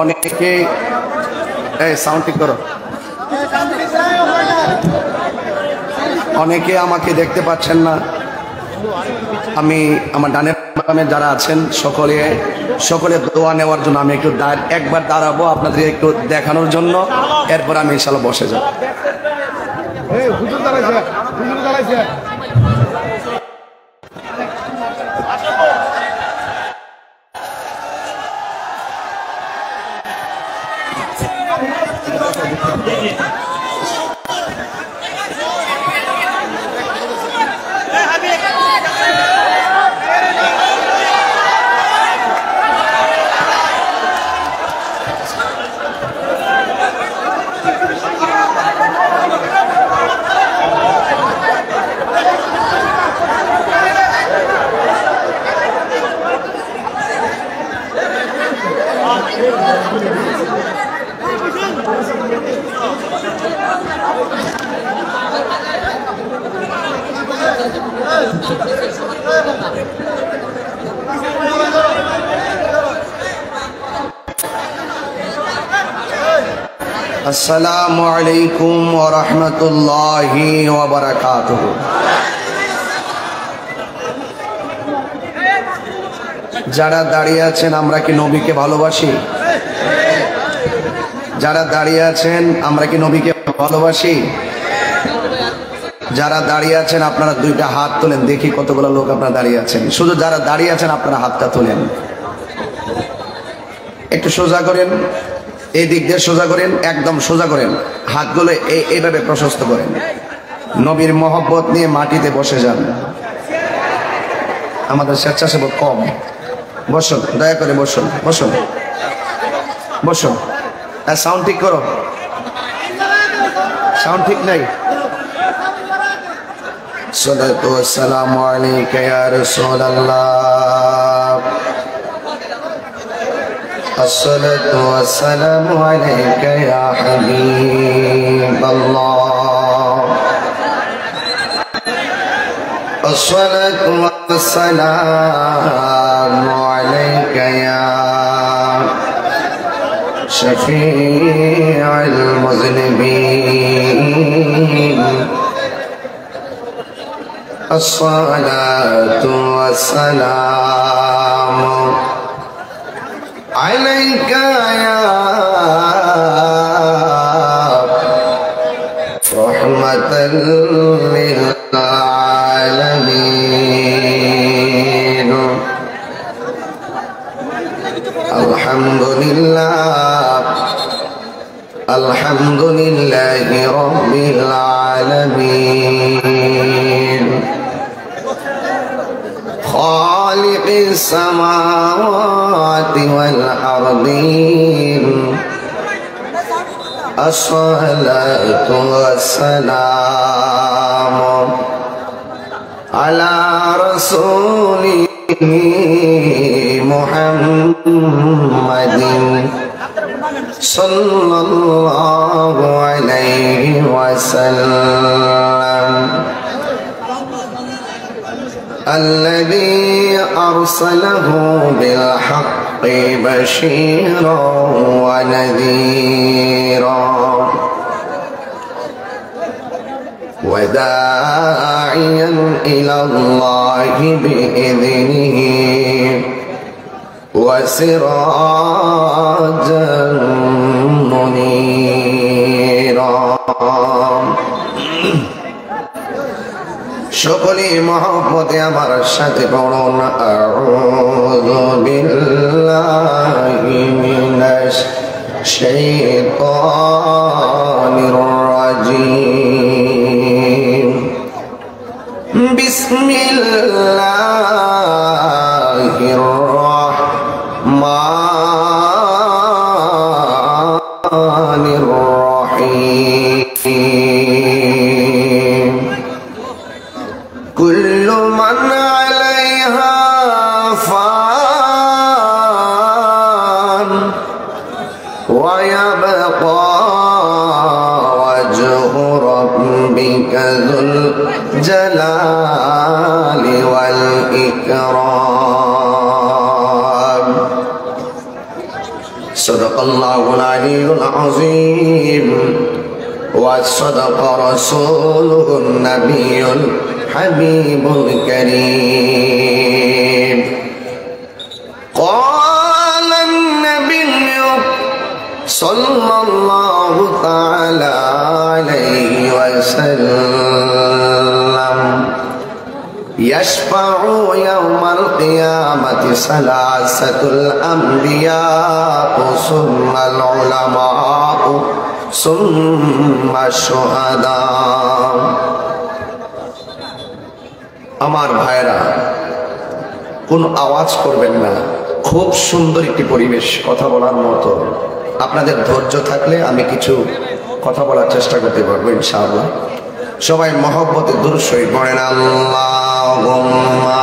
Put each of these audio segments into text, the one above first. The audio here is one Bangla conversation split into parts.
অনেকে এই সাউন্ড ঠিক করো। অনেকে আমাকে দেখতে পাচ্ছেন না। আমি আমার ডানের বামে যারা আছেন সকলে দোয়া নেওয়ার জন্য আমি একটু একবার দাঁড়াবো আপনাদের একটু দেখানোর জন্য, এরপর আমি ইনশাআল্লাহ বসে যাব। আসসালামু আলাইকুম ওয়া রাহমাতুল্লাহি ওয়া বারাকাতুহু। যারা দাঁড়িয়ে আছেন আমরা কি নবীকে ভালোবাসি? যারা দাঁড়িয়ে আছেন আমরা কি নবীকে ভালোবাসি? যারা দাঁড়িয়ে আছেন আপনারা দুইটা হাত তোলেন, দেখি কতগুলো লোক আপনারা দাঁড়িয়ে আছেন। শুধু যারা দাঁড়িয়ে আছেন আপনারা হাতটা তোলেন, একটু সোজা করেন, এই দিক দিয়ে সোজা করেন, একদম সোজা করেন, হাতগুলো এইভাবে প্রশস্ত করেন। নবীর মহব্বত নিয়ে মাটিতে বসে যান। আমাদের স্বেচ্ছাসেবক কম, বসুন, দয়া করে বসুন, বসুন, বসুন। সাউন্ড ঠিক করো, সাউন্ড ঠিক নাই। সালাতু ওয়াসসালামু আলাইকা ইয়া রাসূলুল্লাহ, আসসালাতু ওয়াসসালামু আলাইকা ইয়া হাবিবাল্লাহ, আসসালাতু ওয়াসসালামু আলাইকা ইয়া শফীউল মুযনিবিন, আসসালাতু ওয়াসসালামু আলাইকা ইয়া রাহমাতাল লিল আলামিন। আলহামদুলিল্লাহ, আলহামদুলিল্লাহি রাব্বিল আলামিন, খালিকিস সামাওয়াতি ওয়াল আরদিন, আসসালাতু ওয়াসসালামু আলা রাসূলিহি মুহাম্মাদিন সাল্লাল্লাহু আলাইহি ওয়াসাল্লাম, الذي أرسله بالحق بشيرا ونذيرا وداعيا إلى الله بإذنه وسراجا منيرا। সকলে মহব্বতে আমার সাথে পড়ুন, আউযু বিল্লাহি মিনাশ শাইতানির রাজীম, বিসমিল্লাহির রাহমানির রাহিম। কুল্লু মান আলাইহা ফান ওয়া ইয়াবকা ওয়াজহু রাব্বিকা যুল জালালি ওয়াল ইকরাম। সাদাকাল্লাহুল আলিয়্যুল আযীম ওয়া সাদাকা রাসূলুহুন নাবিয়্যুল হাবিবুল কারীম। ক্বালান নাবিয়্যু সাল্লাল্লাহু তাআলা আলাইহি ওয়াসাল্লাম ইয়াশফাউ ইয়াওমাল কিয়ামাতি সালাসাতুল আমবিয়া সুম্মাল উলামা সুম্মা শুহাদা। আমার ভাইরা, কোন আওয়াজ করবেন না, খুব সুন্দর একটি পরিবেশ, কথা বলার মতো। আপনাদের ধৈর্য থাকলে আমি কিছু কথা বলার চেষ্টা করতে পারবো ইনশাআল্লাহ। সবাই মহব্বতে দুরূদ শরীফ পড়েন। আল্লাহুম্মা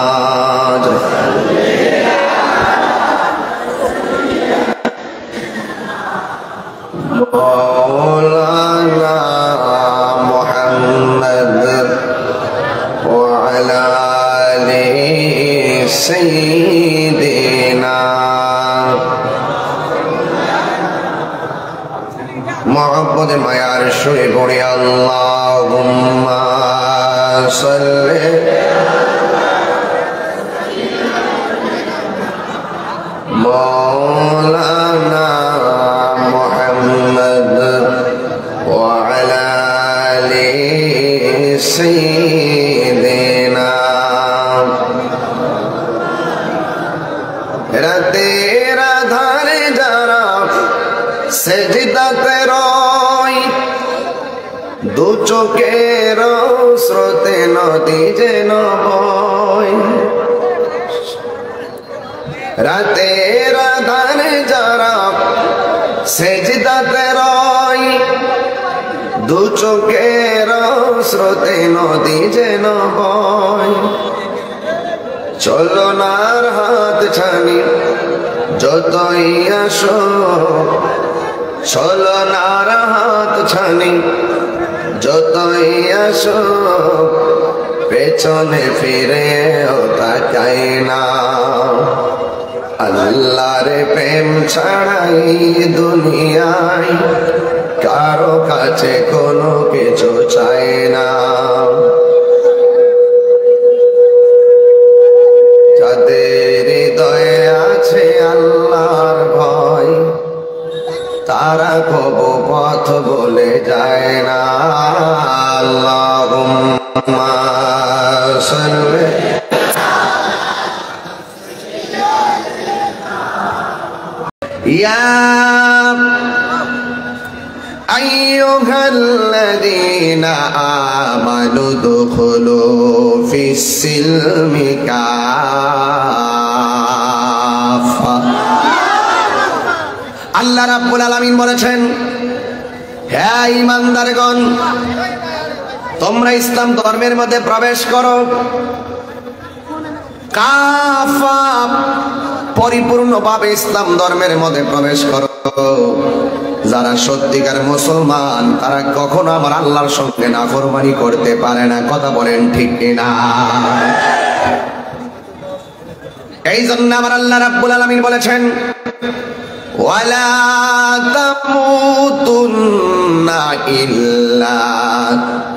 মাওলানা মুহাম্মদ ওয়া আলা আলি সাইয়্যিদিনা। মহব্বতে মায়ার সুরে পড়ি আল্লাহুম্মা সাল্লি মাওলানা মুহাম্মদ ওয়া আলা আলি সাইয়্যিদিনা। রাতের আধারে যারা সেজদাতে রয়, দু চোখের স্রোতে নদী যেন বয়। রাতের আধারে যারা সেজদাতে রয়, দু চোখের স্রোতে নদী যেন বয়। চলনার হাত ছানি যতই আসো, চলনার হাত ছানি যতই আসো, পেছনে ফিরে তাকাই না। আল্লাহর প্রেম ছাড়াই দুনিয়ায় কারো কাছে কোনো কিছু চাই না। যাদের হৃদয়ে আছে আল্লাহর ভয়, তারা কবু পথ বলে যায় না। আল্লাহুম্মা সাল্লি ইয়া আইয়ুহাল্লাযীনা আমানু দুখুলু ফিস-সিলমি কাফা। আল্লাহ রাব্বুল আলামিন বলেছেন, হে ঈমানদারগণ, তোমরা ইসলাম ধর্মের মধ্যে প্রবেশ করো কাফা, পরিপূর্ণভাবে ইসলাম ধর্মের মধ্যে প্রবেশ করো। যারা সত্যিকার মুসলমান তারা কখনো আমার আল্লাহর সঙ্গে নাফরমানি করতে পারে না। কথা বলেন ঠিক কিনা? এই জন্য আমার আল্লাহ রাব্বুল আলামিন বলেছেন, ওয়ালা তামুতুন্না ইল্লা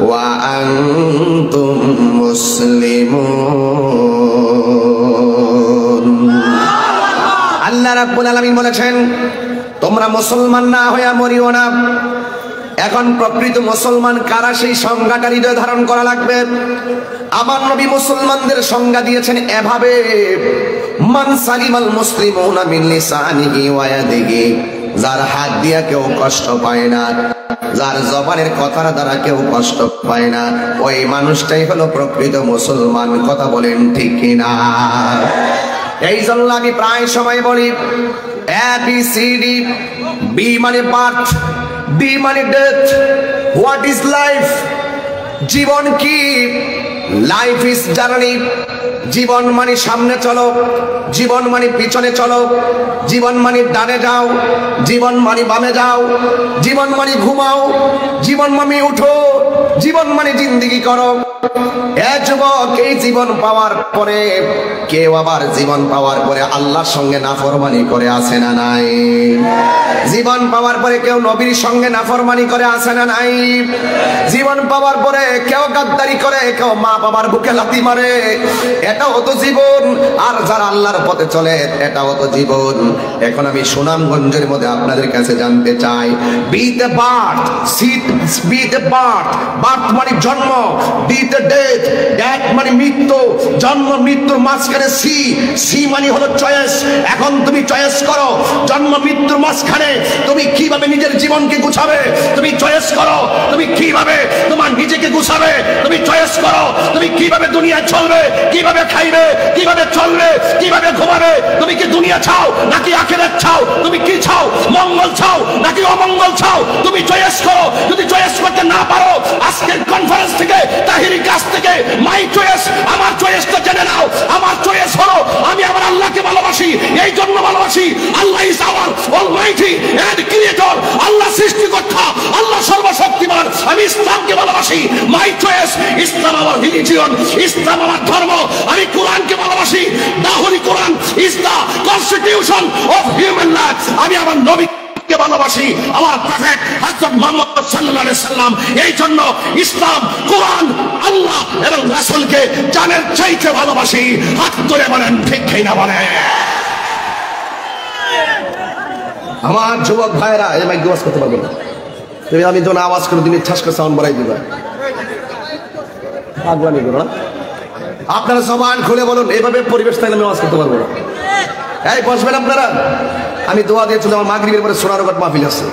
ওয়া আনতুম মুসলিমুন। আল্লাহ রাব্বুল আলামিন বলেছেন, তোমরা মুসলমান না হইয়া মরিও না। এখন প্রকৃত মুসলমান কারা সেই সংজ্ঞাটা হৃদয়ে ধারণ করা লাগবে। আমার নবী মুসলমানদের সংজ্ঞা দিয়েছেন এভাবে, মান সালিমাল মুসলিমুনা মিন লিসানিহি ওয়া ইয়াদিহি, যার হাত দিয়া কেউ কষ্ট পায় না, যার জবানের কথার দ্বারা কেউ কষ্ট পায় না, ওই মানুষটাই হলো প্রকৃত মুসলমান। কথা বলেন ঠিক কিনা? এই জন্য আমি প্রায় সময় বলি, ABCD, B মানে বার্থ, D মানে ডেথ, হোয়াট ইজ লাইফ, জীবন কি? Life is journey. জীবন মানে সামনে চলো, জীবন মানে পিছনে চলো, জীবন মানে ডানে যাও, জীবন মানে বামে যাও, জীবন মানে ঘুমাও, জীবন মানে উঠো, জীবন মানে জিন্দেগি করো। যুবক, এই জীবন পাওয়ার পরে কেউ আবার জীবন পাওয়ার পরে আল্লাহর সঙ্গে নাফরমানি করে আছে না নাই? জীবন পাওয়ার পরে কেউ নবীর সঙ্গে নাফরমানি করে আছে না নাই? জীবন পাওয়ার পরে কেউ গাদ্দারি করে, কেউ মা বাবার বুকে লাথি মারে, এটাও তো জীবন। আর যারা আল্লাহর পথে চলে এটাও তো জীবন। এখন আমি সুনামগঞ্জের মধ্যে আপনাদের কাছে জানতে চাই, B the birth, B the birth, birth মানে জন্ম, বি দ্য ডেথ, ডেথ মানে মৃত্যু, জন্ম মৃত্যুর মাঝখানে সি, সি মানে হলো চয়েস। এখন তুমি চয়েস করো, জন্ম মৃত্যুর মাঝখানে তুমি কিভাবে নিজের জীবনকে গুছাবে, তুমি চয়েস করো। তুমি কিভাবে তোমার নিজেকে গুছাবে, তুমি চয়েস করো। তুমি কিভাবে দুনিয়া চলবে, কিভাবে খাইবে, কিভাবে চলবে, কিভাবে ঘুমাবে। তুমি কি দুনিয়া চাও নাকি আখিরাত চাও? তুমি কি চাও, মঙ্গল চাও নাকি অমঙ্গল চাও? তুমি চয়েস করো। যদি চয়েস করতে না পারো, আজকের কনফারেন্স থেকে, তাহিরি কাছ থেকে মাই চয়েস, আমার চয়েসটা জেনে নাও। আমার চয়েস হলো আমি আমার আল্লাহকে ভালোবাসি। এই জন্য ভালোবাসি, Allah is our almighty and creator. আল্লাহ সৃষ্টিকর্তা, আল্লাহ সর্বশক্তিমান। আমি ইসলামকে ভালোবাসি। মাই চয়েস, ইসলাম আমার রিলিজিয়ন, ইসলাম আমার ধর্ম। আমি কোরআনকে ভালোবাসি। The holy Quran is the constitution of human life. আমি আমার নবী ভালোবাসি, আমার প্রফেট হযরত মুহাম্মদ সাল্লাল্লাহু আলাইহি সাল্লাম। এই জন্য ইসলাম, কোরআন, আল্লাহ এবং রাসূলকে জানের চাইতে ভালোবাসি। হাত ধরে বলেন ঠিক কিনা বলেন। আমার যুবক ভাইরা, এই মাইক আওয়াজ করতে পারবো না। তুমি আমি যখন আওয়াজ করে তুমি ঠাস করে সাউন্ড বাড়াই দিবা, পাগলামি করো না। আপনারা জবান খুলে বলুন, এইভাবে পরিবেশ থাকলে আমি আওয়াজ করতে পারবো না। এই বসবেন আপনারা। আমি দোয়া দিয়েছিলাম, আমার মাগরিবের পরে সোনারঘাট মাহফিল আছে।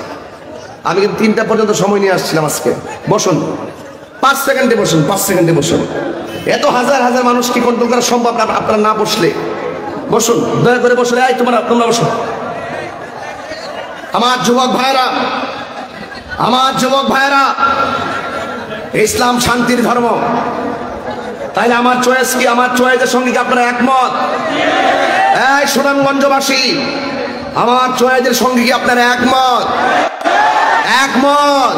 আমি কিন্তু 3টা পর্যন্ত সময় নিয়ে আসছিলাম আজকে। বসুন, 5 সেকেন্ডে বসুন, 5 সেকেন্ডে বসুন। এত হাজার হাজার মানুষ কি কন্ট্রোল করা সম্ভব না? আপনারা না বসলে বসুন, দয়া করে বসলে। এই তোমরা বসুন। আমার যুবক ভাইরা, আমার যুবক ভাইরা, ইসলাম শান্তির ধর্ম। তাইলে আমার চয়েস কি? আমার চয়েসের সঙ্গে কি আপনারা একমত? এই সুনামগঞ্জবাসী, আমার চয়েসের সঙ্গে কি আপনারা একমত? একমত।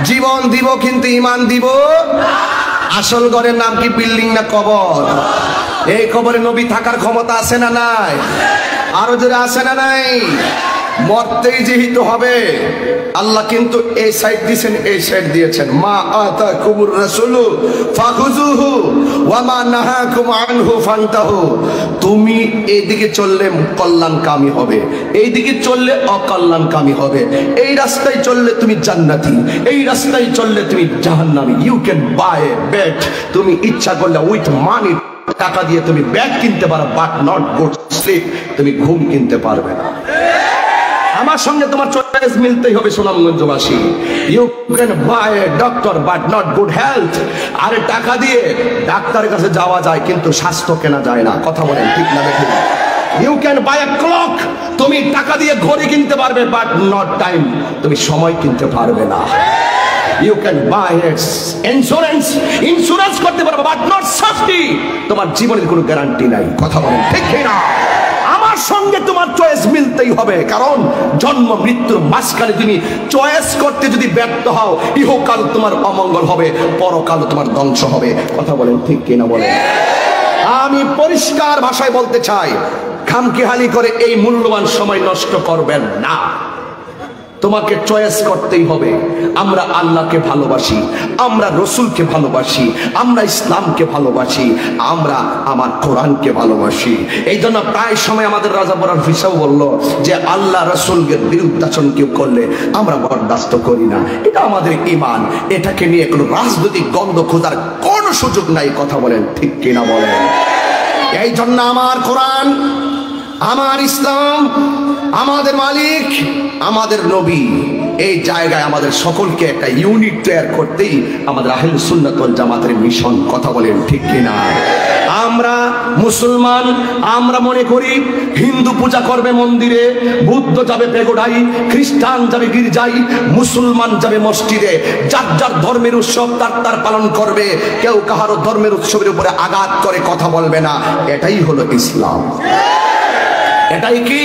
জীবন দিব কিন্তু ইমান দিব। আসল ঘরের নাম কি বিল্ডিং না কবর? এই কবরে নবী থাকার ক্ষমতা আছে না নাই? আরো জোরে আছে না নাই? মরতেই যেহেতু হবে। আল্লাহ কিন্তু এই সাইড দিয়েছেন, এই সাইড দিয়েছেন। মা আতাকুমুর রাসূলু ফাখুযুহু ওয়া মা নাহাকুম আনহু ফান্তাহু। তুমি এইদিকে চললে কল্যাণকামী হবে, এইদিকে চললে অকল্যাণকামী হবে। এই রাস্তায় চললে তুমি জান্নাতি, এই রাস্তায় চললে তুমি জাহান্নামী। You can buy a bed. তুমি ইচ্ছা করলে উইথ মানি, টাকা দিয়ে তুমি ব্যাগ কিনতে পারো, বাট নট গুড স্লিপ। তুমি ঘুম কিনতে পারবে না। আমার সঙ্গে তোমার চয়েস মিলতেই হবে সুনামগঞ্জবাসী। You can buy a doctor but not good health. আরে টাকা দিয়ে ডাক্তারের কাছে যাওয়া যায় কিন্তু স্বাস্থ্য কেনা যায় না। কথা বলেন ঠিক না দেখুন। You can buy a clock. তুমি টাকা দিয়ে ঘড়ি কিনতে পারবে বাট নট টাইম। তুমি সময় কিনতে পারবে না। You can buy insurance, insurance করতে পারবে বাট নট সেফটি। তোমার জীবনের কোনো গ্যারান্টি নাই। কথা বলেন ঠিক না? আমার সঙ্গে তোমার চয়েস মিলতেই হবে, কারণ জন্ম মৃত্যুর মাঝখানে তুমি চয়েস করতে যদি ব্যর্থ হও, ইহকাল তোমার অমঙ্গল হবে, পরকাল তোমার ধ্বংস হবে। কথা বলেন ঠিক কিনা বলেন? আমি পরিষ্কার ভাষায় বলতে চাই, খামখেয়ালি করে এই মূল্যবান সময় নষ্ট করবেন না। তোমাকে চয়েস করতেই হবে। আমরা আল্লাহকে ভালোবাসি, আমরা রসুলকে ভালোবাসি, আমরা ইসলামকে ভালোবাসি, আমরা আমার কোরআনকে ভালোবাসি। এই জন্য প্রায় সময় আমাদের রাজা বরার হিসাব বলল যে আল্লাহ রসুলের বিরুদ্ধাচরণ কেউ করলে আমরা বরদাস্ত করি না। এটা আমাদের ঈমান। এটাকে নিয়ে কোনো রাজনৈতিক গন্ধ খোঁজার কোনো সুযোগ নাই। কথা বলেন ঠিক কিনা বলেন? এই জন্য আমার কোরআন, আমার ইসলাম, আমাদের মালিক, আমাদের নবী, এই জায়গায় আমাদের সকলকে একটা ইউনিট তৈরি করতেই আমাদের আহলে সুন্নাত ওয়াল জামাতের মিশন। কথা বলেন ঠিক কিনা? আমরা মুসলমান, আমরা মনে করি হিন্দু পূজা করবে মন্দিরে, বুদ্ধ যাবে পেগোডায়, খ্রিস্টান যাবে গির্জায়, মুসলমান যাবে মসজিদে। যার যার ধর্মের উৎসব তার তার পালন করবে। কেউ কাহারও ধর্মের উৎসবের উপরে আঘাত করে কথা বলবে না। এটাই হলো ইসলাম। এটাই কি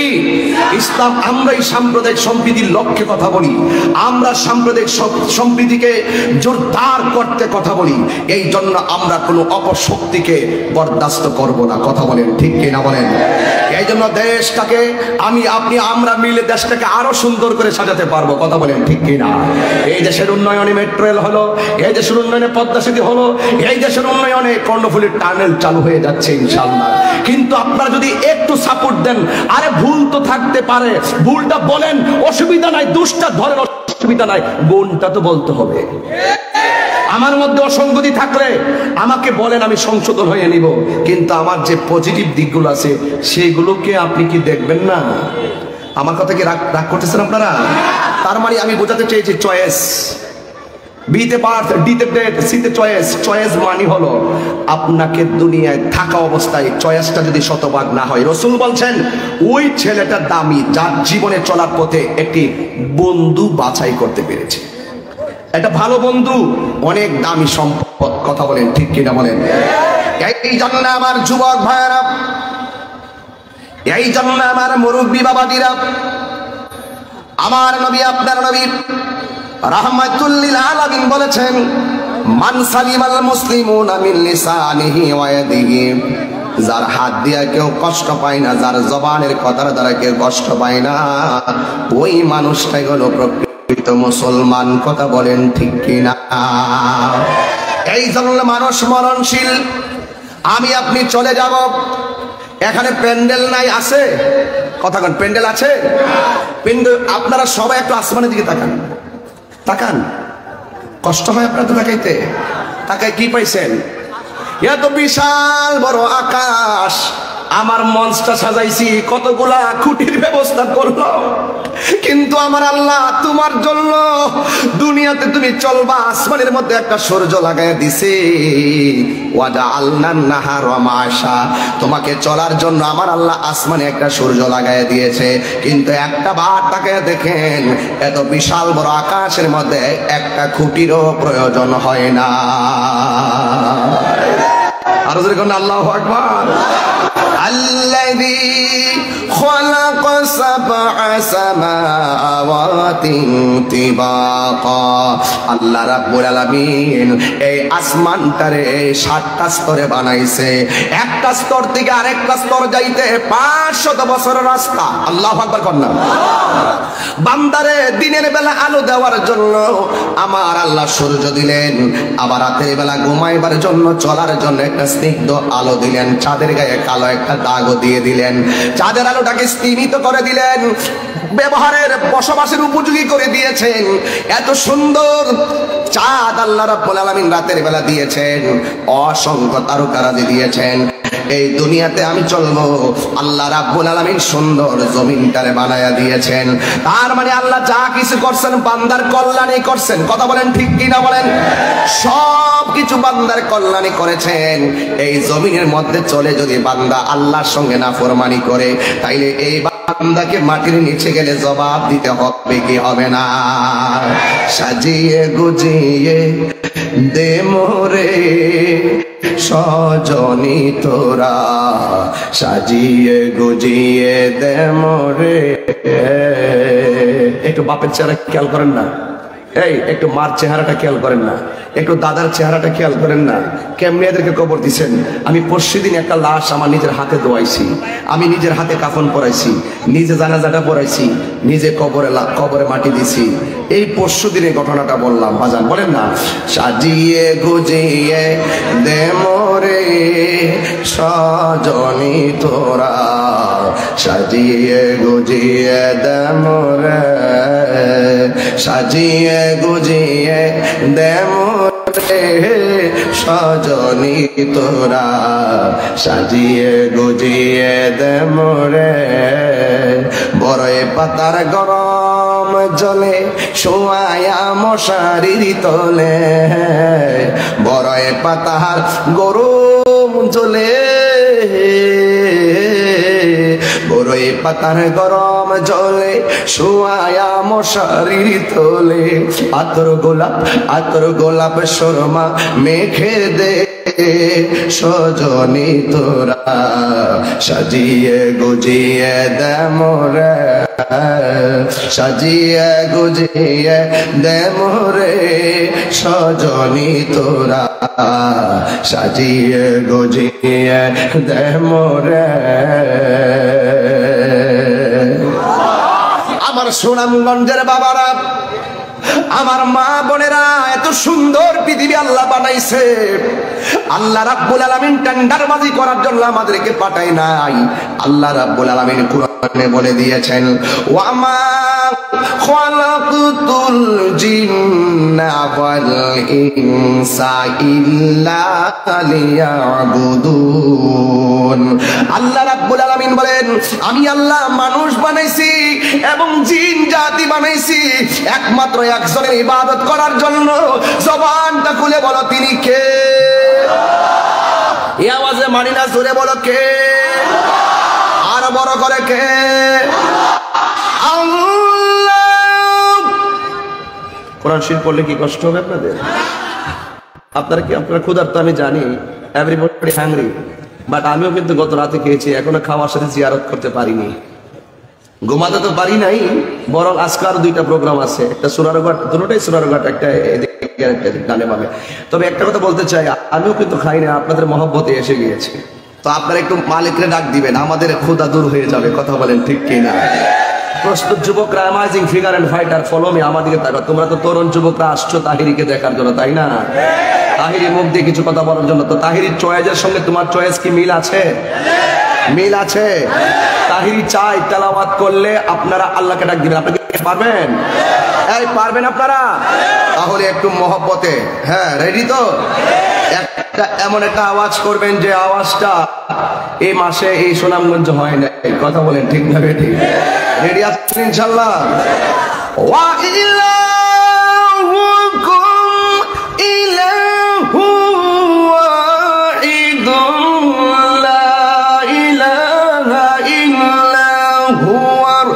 ইসলাম? ইসলাম, আমরাই সাম্প্রদায়িক সম্প্রীতির লক্ষ্যে কথা বলি, আমরা সাম্প্রদায়িক সম্প্রীতিকে জোরদার করতে কথা বলি। এই জন্য আমরা কোনো অপশক্তিকে বরদাস্ত করব না। কথা বলেন ঠিক কিনা বলেন? এই জন্য দেশটাকে আমরা মিলে দেশটাকে আরো সুন্দর করে সাজাতে পারবো। কথা বলেন ঠিক কিনা? এই দেশের উন্নয়নে মেট্রো রেল হলো, এই দেশের উন্নয়নে পদ্মা সেতু হলো, এই দেশের উন্নয়নে কর্ণফুলী টানেল চালু হয়ে যাচ্ছে ইনশাআল্লাহ। কিন্তু আপনারা যদি একটু সাপোর্ট দেন, আরে ভুল তো থাকতে পারে, ভুলটা বলেন, অসুবিধা নাই, দুষ্টা ধরেন, অসুবিধা নাই, গুণটা তো বলতে হবে। আমার মধ্যে অসঙ্গতি থাকলে আমাকে বলেন, আমি সংশোধন হয়ে নিব। কিন্তু আমার যে পজিটিভ দিকগুলো আছে সেগুলোকে আপনি কি দেখবেন না? আমার কথা কি রাগ করতেছেন আপনারা? তার মানে আমি বোঝাতে চেয়েছি চয়েস, বিতে বার্থ, ডিতে ডেথ, সিতে চয়েস। চয়েস মানে হলো আপনাকে দুনিয়ায় থাকা অবস্থায় চয়েসটা যদি শতভাগ না হয়, রাসূল বলছেন ওই ছেলেটা দামি যার জীবনে চলার পথে একটি বন্ধু বাছাই করতে পেরেছে। একটা ভালো বন্ধু অনেক দামি সম্পদ। কথা বলেন ঠিক কিনা বলেন? এই জন্য আমার যুবক ভাইয়েরা, এই জন্য আমার মুরব্বী বাবাজিরা, আমার নবী, আপনার নবী রাহমাতুল লিল আলামিন বলেছেন, মান সালিমাল মুসলিমুনা মিন লিসানিহি ওয়া ইয়াদিহি, যার হাত দিয়া কেউ কষ্ট পায় না, যার জবানের কথার দ্বারা কেউ কষ্ট পায় না, ওই মানুষটাই হলো প্রকৃত মুসলমান। কথা বলেন ঠিক কিনা? এই জন্য মানুষ মরণশীল। আমি আপনি চলে যাব, এখানে প্যান্ডেল নাই, আছে? কথা বলেন, প্যান্ডেল আছে? প্যান্ডেল আপনারা সবাই একটু আসমানের দিকে তাকান, তাকান। কষ্ট হয় আপনাদের তাকাইতে? তাকাই কি পাইছেন? এত বিশাল বড় আকাশ, আমার মঞ্চটা সাজাইছি, কতগুলা খুঁটির ব্যবস্থা করলাম, কিন্তু আমার আল্লাহ তোমার জন্য দুনিয়াতে তুমি চলবা, আসমানের মধ্যে একটা সূর্য লাগাই দিছে। ওয়াজআলনান নাহারা মাআশা, তোমাকে চলার জন্য আমার আল্লাহ আসমানে একটা সূর্য লাগাই দিয়েছে। কিন্তু একটা বার তাকায় দেখেন, এত বিশাল বড় আকাশের মধ্যে একটা খুঁটিরও প্রয়োজন হয় না। আরো জোরে কোন আল্লাহু আকবার। الذي خلق سبع سماوات طباقا, আল্লাহ রাব্বুল আলামিন এই আসমানটারে 7টা স্তরে বানাইছে। একটা স্তর থেকে আরেকটা স্তর যাইতে 500 বছরের রাস্তা। আল্লাহু আকবার কন্যা। বান্দারে দিনের বেলা আলো দেওয়ার জন্য আমার আল্লাহ সূর্য দিলেন, আবার রাতের বেলা ঘুমাইবার জন্য চলার জন্য একটা স্নিগ্ধ আলো দিলেন, চাঁদের গায়ে কালো একটা দাগও দিয়ে দিলেন, চাঁদের আলোটাকে স্তিমিত করে দিলেন, ব্যবহারের বসবাসের উপযোগী করে দিয়েছেন। এত সুন্দর চাঁদ আল্লাহ রাব্বুল আলামিন রাতের বেলা দিয়েছেন, অসংখ্য তারকারাজি দিয়েছেন। এই দুনিয়াতে আমি চলবো, আল্লাহ রাব্বুল আলামিন সুন্দর জমিনটারে বানায়া দিয়েছেন। তার মানে আল্লাহ যা কিছু করছেন বান্দার কল্যাণে করছেন। কথা বলেন ঠিক কিনা বলেন? সব কিছু বান্দার কল্যাণে করেছেন। এই জমিনের মধ্যে চলে যদি বান্দা আল্লাহর সঙ্গে নাফরমানি করে, তাইলে এই বান্দাকে মাটির নিচে গেলে জবাব দিতে হবে কি হবে না? সাজিয়ে গুজিয়ে দে মোরে সজনী তোরা, সাজিয়ে গুজিয়ে দে মোরে। একটু বাপের চেহারা খেয়াল করেন না? এই একটু মার চেহারাটা খেয়াল করেন না? একটু দাদার চেহারাটা খেয়াল করেন না? কেমনি এদেরকে কবর দিচ্ছেন। আমি পরশুদিন একটা লাশ আমার নিজের হাতে দোয়াইছি, আমি নিজের হাতে কাফন পরাইছি, নিজে জানাজাটা পরাইছি, নিজে কবরে মাটি দিছি। এই পরশুদিনের ঘটনাটা বললাম। বাজান বলেন না, সাজিয়ে গুজিয়ে দে মোরে সজনী তোরা, সাজিয়ে গুজিয়ে দে মোরে, সাজিয়ে গুজিয়ে দে মোরে সজনী তোরা, সাজিয়ে গুজিয়ে দে মোরে। বড়ই পাতার গরম জলে শোয়ায়া মশারির তলে, বড়ই পাতার গরম জলে, বড়ই পাতার গরম জলে শোয়ায়া মশারির তলে, আতর গোলাপ শর্মা মেখে দে সজনী তোরা, সাজিয়ে গুজিয়ে দে মোরে। সাজিয়ে গুজিয়ে দে মোরে সজনী তোরা, সাজিয়ে গুজিয়ে দে মোরে। আমার সুনামগঞ্জের বাবারা, আমার মা বোনেরা, এত সুন্দর পৃথিবী আল্লাহ বানাইছে। আল্লাহ রাব্বুল আলামিন টেন্ডারবাজি করার জন্য আমাদেরকে পাঠায় নাই। আল্লাহ রাব্বুল আলামিন কুরআনে বলে দিয়েছেন, ওয়া মা খালাকতুল জিন্না ওয়াল ইনসা ইল্লা লিয়াবুদুন। আল্লাহ রাব্বুল আলামিন বলেন, আমি আল্লাহ মানুষ বানাইছি এবং জিন জাতি বানাইছি একমাত্র একজনের ইবাদত করার জন্য। জবানটা খুলে বলো তিনি কে? এই আওয়াজে মানি না, জোরে বলো কে? আর বড় করে কে? আল্লাহ। কোরআন শরীফ পড়লে কি কষ্ট হবে আপনাদের? আপনারা কি, আপনারা ক্ষুধার্ত আমি জানি, এভরিবডি হাংরি, বাট আমিও কিন্তু গত রাতে খেয়েছি, এখনো খাওয়ার সাথে জিয়ারত করতে পারিনি। ঘুমাতে তো পারি নাই, বরং আজকে আরো দুইটা প্রোগ্রাম আছে, একটা সোনারঘাট, দুটোটাই সোনারঘাট, একটা ডানে বামে। তবে একটা কথা বলতে চাই, আমিও কিন্তু খাই না, আপনাদের মহব্বতে এসে গিয়েছি। তো আপনারা একটু মালিকরে ডাক দিবেন, আমাদের ক্ষুধা দূর হয়ে যাবে। কথা বলেন ঠিক কিনা? প্রস্তুত যুবকরা, amazing figure and fighter, follow me, আমাদেরকে তাকাও। তোমরা তো তরুণ যুবকরা আসছো তাহিরিকে দেখার জন্য, তাই না? তাহিরি মুখ দিয়ে কিছু কথা বলার জন্য। তো তাহিরির চয়েসের সঙ্গে তোমার চয়েস কি মিল আছে? মিল আছে? তাহিরি চাই তেলাওয়াত করলে আপনারা আল্লাহকে ডাক দিবেন। আপনারা কি পারবেন? এই পারবেন আপনারা? তাহলে একটু মহব্বতে, হ্যাঁ রেডি তো? একটা এমন একটা আওয়াজ করবেন যে আওয়াজটা এই মাসে এই সুনামগঞ্জ হয় না। কথা বলেন ঠিক না বেঠিক? রেডি আছেন ইনশাআল্লাহ? ওয়া ইলাহুকুম ইলাহু ওয়াহিদুন লা ইলাহা ইল্লা হুয়ার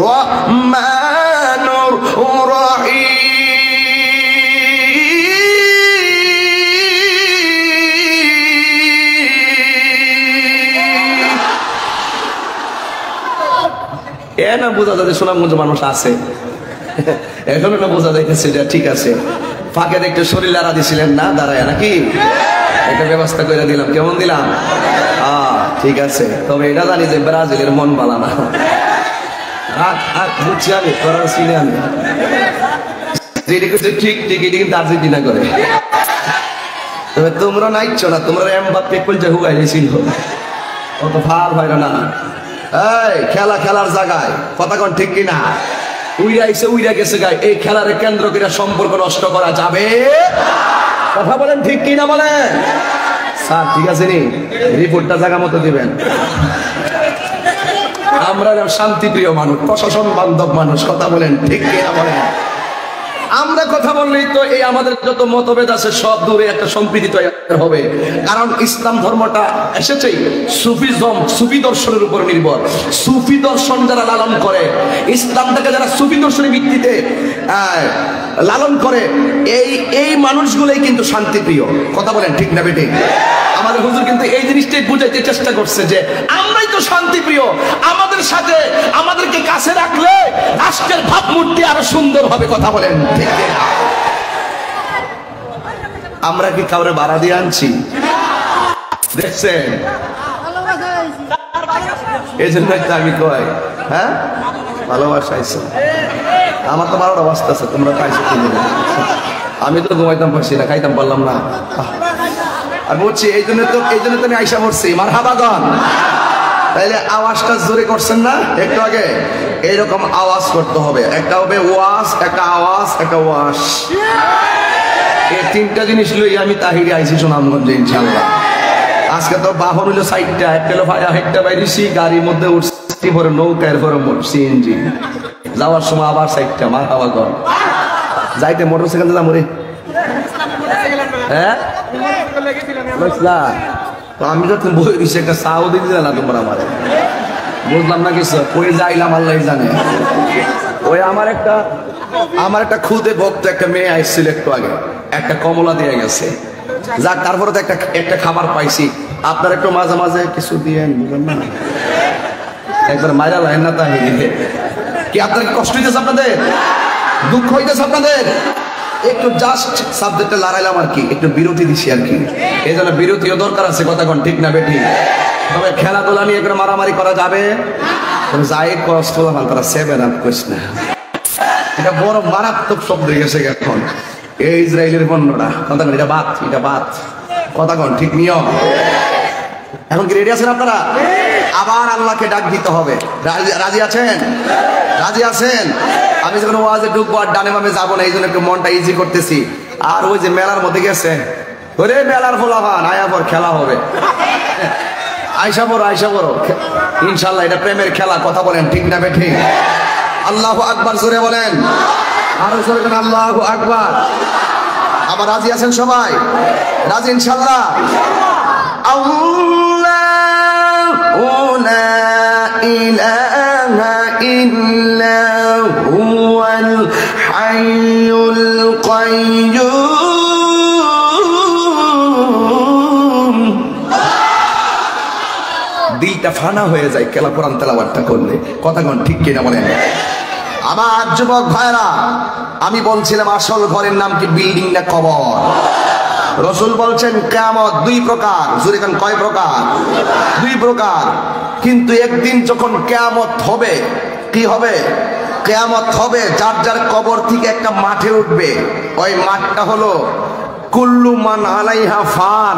রহমানুর রহিম। না বোঝা যায় সুনামগঞ্জ মানুষ আছে, এখন না বোঝা যাইতেছে, ঠিক আছে। ফাঁকে দেখতে শরীর লাড়া দিছিলেন না দাঁড়ায়, নাকি একটা ব্যবস্থা করে দিলাম। কেমন দিলাম? ঠিক আছে। তবে এটা জানি যে ব্রাজিলের মন বালা না, বুঝছি আমি, তোরা চিনি আমি, যেটি করছে ঠিক ঠিক, এটি কিন্তু আর্জেন্টিনা করে। তবে তোমরা নাইছো না, তোমরা এমবাপ্পে কইছে হুগাইছিল, অত ফাল হয় না। এই খেলা খেলার জায়গায়, কথা কোন ঠিক কিনা? উইরা আইছে উইরা গেছে গায়, এই খেলারে কেন্দ্র করে সম্পর্ক নষ্ট করা যাবে? কথা বলেন ঠিক কিনা বলেন? স্যার ঠিক আছে নি, রিপোর্টটা জায়গা মতো দিবেন। আমরা শান্তিপ্রিয় মানুষ, প্রশাসন বান্ধব মানুষ, কথা বলেন ঠিক কিনা বলেন? আমরা কথা বললেই তো এই আমাদের যত মতভেদ আছে সব দূরে একটা সম্প্রীতি তৈরি হবে। কারণ ইসলাম ধর্মটা এসেছে সুফিজম, সুফি দর্শনের উপর নির্ভর। সুফি দর্শন যারা লালন করে, ইসলামটাকে যারা সুফি দর্শনের ভিত্তিতে লালন করে, এই মানুষগুলোই কিন্তু শান্তিপ্রিয়। কথা বলেন ঠিক না বেঠিক? আমাদের হুজুর কিন্তু এই জিনিসটাই বুঝাইতে চেষ্টা করছে যে আমরাই তো শান্তিপ্রিয়, আমাদের সাথে আমাদেরকে কাছে রাখলে রাষ্ট্রের ভাবমূর্তি আরো সুন্দর হবে। কথা বলেন ঠিক না? আমরা কি কাউরে ভাড়া দিয়ে আনছি? দেখছেন? এই জন্য আমি কই, হ্যাঁ ভালোবাসা আইসো। আমার তো 12টা বাজতে আছে, তোমরা পাইছো কিনে? আমি তো ঘুমাইতাম পারছি না, খাইতাম পারলাম না। আর বলছি এই জন্য তো আমি আইসা পড়ছি। মারহাবাগন। তাইলে আওয়াজটা জোরে করছেন না একটু আগে? এইরকম আওয়াজ করতে হবে। একটা হবে ওয়াজ, একটা আওয়াজ, একটা ওয়াশ। এই তিনটা জিনিস লই আমি তাহিরি আইছি সুনামগঞ্জে ইনশাআল্লাহ। আজকে তো বাহন হইলো 4টা, একটা হলো একটা বাইরেছি, গাড়ির মধ্যে উঠছি, পরে নৌকা, এরপরে সিএনজি, যাওয়ার সময় আবার 4টা। মারহাবাগন। যাইতে মোটরসাইকেল যাবো রে, হ্যাঁ আমি তো বই দিচ্ছি, একটা চাও দিতে না তোমরা আমার, বুঝলাম না কিছু, কই যাইলাম আল্লাহ জানে। ওই আমার একটা খুদে ভক্ত একটা মেয়ে আসছিল একটু আগে, একটা কমলা দিয়ে গেছে, যাক তারপরে তো একটা খাবার পাইছি। আপনার একটু মাঝে মাঝে কিছু দিয়েন, বুঝলেন না? একবার মাইরা লাইন না তাই কি আপনার কষ্ট হইতেছে আপনাদের, দুঃখ হইতেছে আপনাদের? একটু জাস্ট সাবজেক্টে লড়াইলাম আর কি, একটু বিরতি দিছি আর কি। এই জন্য বিরতিও দরকার আছে, কথা কোন ঠিক না বেঠিক? তবে খেলাধুলা নিয়ে করে মারামারি করা যাবে যাই কষ্ট হল তারা সেভেন আপ করিস না, এটা বড় মারাত্মক শব্দ হয়ে গেছে এখন। এই ইসরায়েলের পণ্যটা কথা কোন, এটা বাদ, এটা বাদ, কথা কোন ঠিক নিয়ম। এখন কি রেডি আছেন আপনারা? আবার আল্লাহকে ডাক দিতে হবে। রাজি আছেন? রাজি আছেন? আমি যখন ওয়াজে ঢুকবো আর ডানে বামে যাবো না, এই জন্য একটু মনটা ইজি করতেছি। আর ওই যে মেলার মধ্যে গেছে, ওরে মেলার ফলাফান আয়া পর খেলা হবে, আয়সা বড় আয়সা বড়, ইনশাল্লাহ এটা প্রেমের খেলা, কথা বলেন ঠিক না বেঠিক? আল্লাহু আকবার জোরে বলেন, আরো জোরে বলেন আল্লাহু আকবার। আবার রাজি আছেন সবাই? রাজি ইনশাল্লাহ? আল্লাহু লা ইলাহা ইল্লা হুয়াল হাইয়ুল কাইয়্যুম। দিলটা ফানা হয়ে যায় কেলা কোরআন তেলাওয়াতটা করলে, কথা কোন ঠিক কিনা বলেন? আমার যুবক ভাইরা, আমি বলছিলাম আসল ঘরের নাম কি বিল্ডিং না কবর? রাসূল বলছেন কিয়ামত দুই প্রকার। জোরে কোন কয় প্রকার? দুই প্রকার। কিন্তু একদিন যখন কিয়ামত হবে, কি হবে? কিয়ামত হবে, যার যার কবর থেকে একটা মাঠে উঠবে। ওই মাঠটা হলো কুল্লু মান আলাইহা ফান।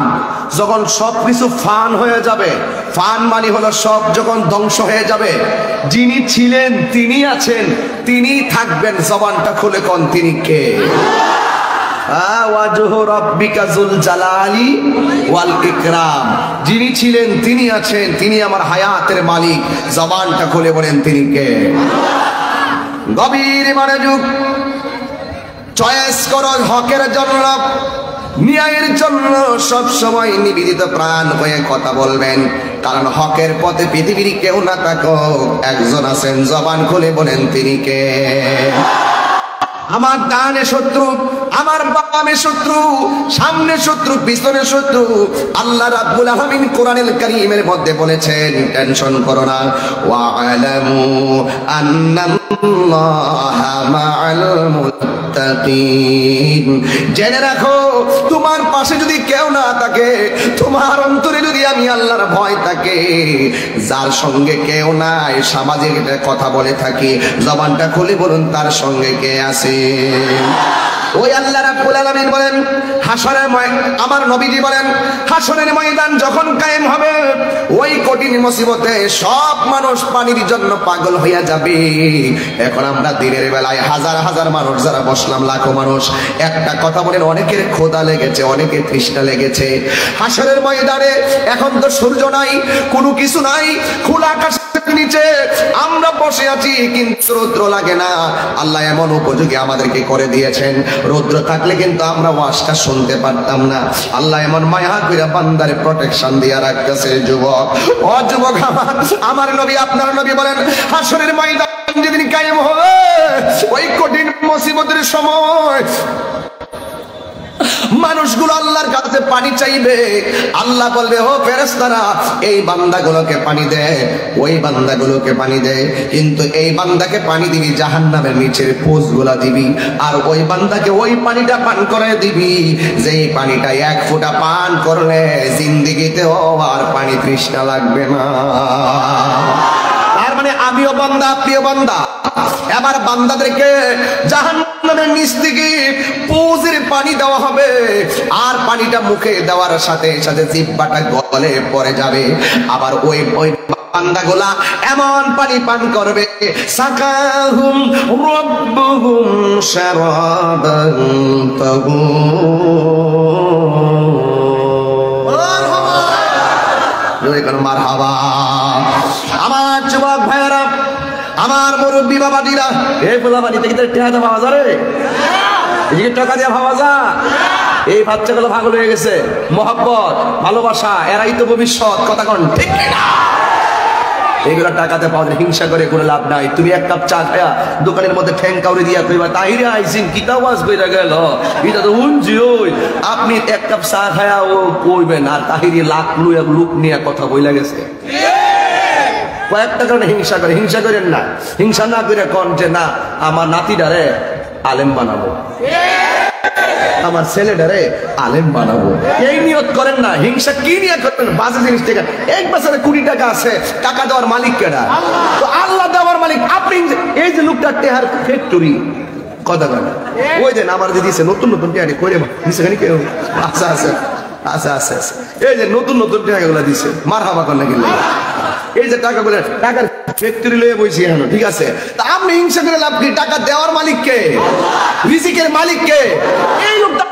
যখন সবকিছু ফান হয়ে যাবে, ফান মানে হলো সব যখন ধ্বংস হয়ে যাবে, যিনি ছিলেন তিনি আছেন, তিনি থাকবেন। জবানটা খুলে কোন তিনি কে? যিনি ছিলেন তিনি আছেন, তিনি আমার হায়াতের মালিক। জবানটা খুলে বলেন তিনি কে? গভীর মনোযোগ, চয়েস করো হকের জন্য, ন্যায়ের জন্য সব সময় নিবেদিত প্রাণ হয়ে কথা বলবেন। কারণ হকের পথে পৃথিবীর কেউ না থাকুক, একজন আছেন, জবান খুলে বলেন তিনি কে? আমার ডানে শত্রু, আমার বামে শত্রু, সামনে শত্রু, পিছনে শত্রু। আল্লাহ রাব্বুল আলামিন কোরআনুল কারীমের মধ্যে বলেছেন, টেনশন করো না, ওয়া আলামু আন্নাল্লাহা মাআল মুত্তাকিন। জেনে রাখো, তোমার পাশে যদি কেউ না থাকে, তোমার অন্তরে যদি আমি আল্লাহর ভয় থাকে, যার সঙ্গে কেউ নাই, সামাজিক কথা বলে থাকি, জবানটা খুলে বলুন তার সঙ্গে কে আছে? ওই আল্লাহ রাব্বুল আলামিন বলেন, হাসরের আমার নবীজি বলেন, হাসরের ময়দান যখন কায়েম হবে, ওই কঠিন মুসিবতে সব মানুষ পানির জন্য পাগল হইয়া যাবে। এখন আমরা দিনের বেলায় হাজার হাজার মানুষ যারা বসলাম, লাখো মানুষ, একটা কথা বলেন, অনেকের ক্ষুধা লেগেছে, অনেকের তৃষ্ণা লেগেছে। হাসরের ময়দানে এখন তো সূর্য নাই, কোনো কিছু নাই, খোলা আকাশ নিচে আমরা বসে আছি, কিন্তু রৌদ্র লাগে না। আল্লাহ এমন উপযোগী আমাদেরকে করে দিয়েছেন, রৌদ্র থাকলে কিন্তু আমরা ওয়াজটা শুনতে পারতাম না। আল্লাহ এমন মায়া কইরা বান্দারে প্রোটেকশন দিয়া রাখতেছে। যুবক, ও যুবক, আমার নবী, আপনার নবী বলেন, হাসরের ময়দান যেদিন কায়েম হবে, ওই কঠিন মুসিবতের সময় মানুষগুলো আল্লাহর কাছে পানি চাইবে। আল্লাহ বলবে, ও ফেরেশতারা, এই বান্দাগুলোকে পানি দে, ওই বান্দাগুলোকে পানি দে, কিন্তু এই বান্দাকে পানি দিবি জাহান্নামের নিচের পোষগুলা দিবি, আর ওই বান্দাকে ওই পানিটা পান করে দিবি যেই পানিটা এক ফোঁটা পান করলে জিন্দেগিতেও আর পানি তৃষ্ণা লাগবে না। তার মানে আমিও বান্দা, আপনিও বান্দা। এবার বান্দাদেরকে জাহান্নামের নিচ থেকে পোজের পানি দেওয়া হবে, আর পানিটা মুখে দেওয়ার সাথে সাথে জিহ্বাটা গলে পড়ে যাবে। আবার ওই বান্দাগুলা এমন পানি পান করবে, সাকাহুম রাব্বুহুম শারাবান তাহুরা। মারহাবা। আমার যুবক ভাইয়েরা, আমার মুরব্বী বাবাজিরা, এই পোলা বাড়িতে কি টাকা পাওয়া যাবে? এই টাকা দিয়ে পাওয়া যায়? এই বাচ্চাগুলো পাগল হয়ে গেছে। মহব্বত, ভালোবাসা, এরাই তো ভবিষ্যৎ, কথা কোন ঠিক না? এগুলা টাকাতে পাওয়া যায়, হিংসা করে কোনো লাভ নাই। তুমি এক কাপ চা খায়া দোকানের মধ্যে ঠ্যাং কাউরে দিয়া কইবা, তাহিরে আইসিন কিতা ওয়াজ কইরা গেল, এটা তো উনজি। ওই আপনি এক কাপ চা খায়া ও কইবেন, আর তাহিরে লাখ লুক নিয়ে কথা বইলা গেছে। কয়েকটা কারণে হিংসা করে। হিংসা করেন না, হিংসা না করে কন যে না আমার নাতিটারে আলেম বানাবো, আমার ছেলেটারে আলেম বানাবো, এই নিয়ত করেন না। হিংসা কি নিয়ে করবেন? বাজে জিনিস থেকে এক বছরে 20 টাকা আছে, টাকা দেওয়ার মালিক কেডা? তো আল্লাহ দেওয়ার মালিক আপনি। এই যে লোকটা টেহার ফ্যাক্টরি কথা বলেন, ওই যে আমার যে দিছে নতুন নতুন টেহারি করে দিছে কেন কেউ? আচ্ছা আচ্ছা আচ্ছা আচ্ছা আচ্ছা, এই যে নতুন নতুন টাকাগুলো দিছে মারহাবা কর নাকি? এই যে টাকাগুলো টাকার ফ্যাক্টরি লয়ে বইছি এখন, ঠিক আছে? তা আপনি হিংসা করে লাভ কি? টাকা দেওয়ার মালিক কে? রিজিকের মালিক কে? এই লোকটা